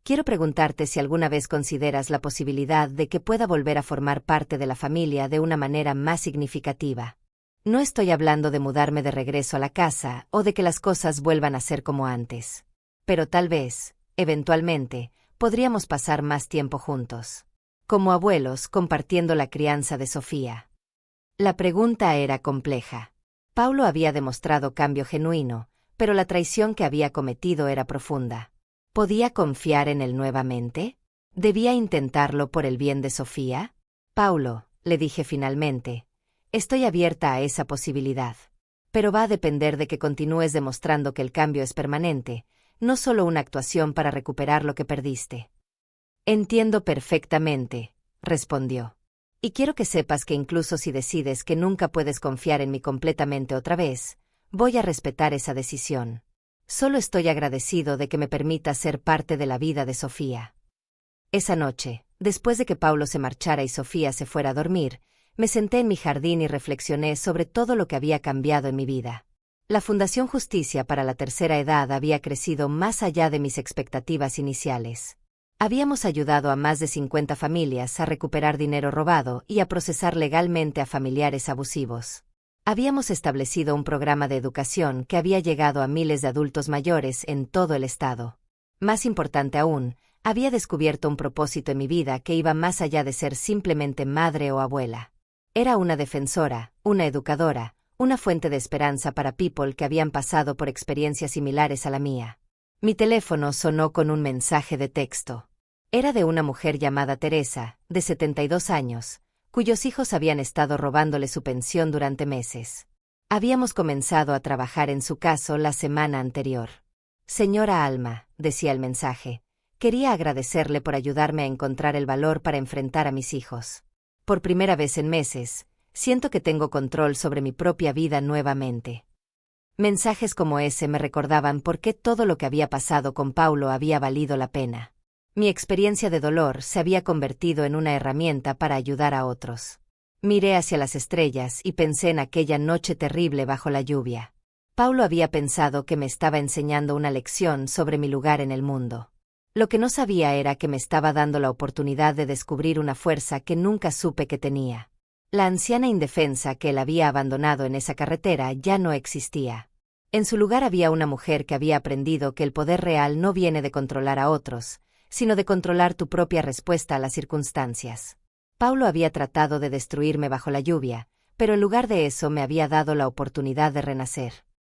Quiero preguntarte si alguna vez consideras la posibilidad de que pueda volver a formar parte de la familia de una manera más significativa. No estoy hablando de mudarme de regreso a la casa o de que las cosas vuelvan a ser como antes. Pero tal vez, eventualmente, podríamos pasar más tiempo juntos. Como abuelos compartiendo la crianza de Sofía. La pregunta era compleja. Paulo había demostrado cambio genuino, pero la traición que había cometido era profunda. ¿Podía confiar en él nuevamente? ¿Debía intentarlo por el bien de Sofía? Paulo, le dije finalmente, estoy abierta a esa posibilidad. Pero va a depender de que continúes demostrando que el cambio es permanente, no solo una actuación para recuperar lo que perdiste. Entiendo perfectamente, respondió. Y quiero que sepas que incluso si decides que nunca puedes confiar en mí completamente otra vez, voy a respetar esa decisión. Solo estoy agradecido de que me permita ser parte de la vida de Sofía. Esa noche, después de que Paulo se marchara y Sofía se fuera a dormir, me senté en mi jardín y reflexioné sobre todo lo que había cambiado en mi vida. La Fundación Justicia para la Tercera Edad había crecido más allá de mis expectativas iniciales. Habíamos ayudado a más de 50 familias a recuperar dinero robado y a procesar legalmente a familiares abusivos. Habíamos establecido un programa de educación que había llegado a miles de adultos mayores en todo el estado. Más importante aún, había descubierto un propósito en mi vida que iba más allá de ser simplemente madre o abuela. Era una defensora, una educadora, una fuente de esperanza para people que habían pasado por experiencias similares a la mía. Mi teléfono sonó con un mensaje de texto. Era de una mujer llamada Teresa, de 72 años, cuyos hijos habían estado robándole su pensión durante meses. Habíamos comenzado a trabajar en su caso la semana anterior. Señora Alma, decía el mensaje, quería agradecerle por ayudarme a encontrar el valor para enfrentar a mis hijos. Por primera vez en meses, siento que tengo control sobre mi propia vida nuevamente. Mensajes como ese me recordaban por qué todo lo que había pasado con Paulo había valido la pena. Mi experiencia de dolor se había convertido en una herramienta para ayudar a otros. Miré hacia las estrellas y pensé en aquella noche terrible bajo la lluvia. Paulo había pensado que me estaba enseñando una lección sobre mi lugar en el mundo. Lo que no sabía era que me estaba dando la oportunidad de descubrir una fuerza que nunca supe que tenía. La anciana indefensa que él había abandonado en esa carretera ya no existía. En su lugar había una mujer que había aprendido que el poder real no viene de controlar a otros, sino de controlar tu propia respuesta a las circunstancias. Paulo había tratado de destruirme bajo la lluvia, pero en lugar de eso me había dado la oportunidad de renacer.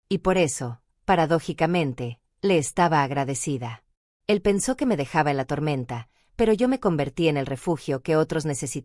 Y por eso, paradójicamente, le estaba agradecida. Él pensó que me dejaba en la tormenta, pero yo me convertí en el refugio que otros necesitaban.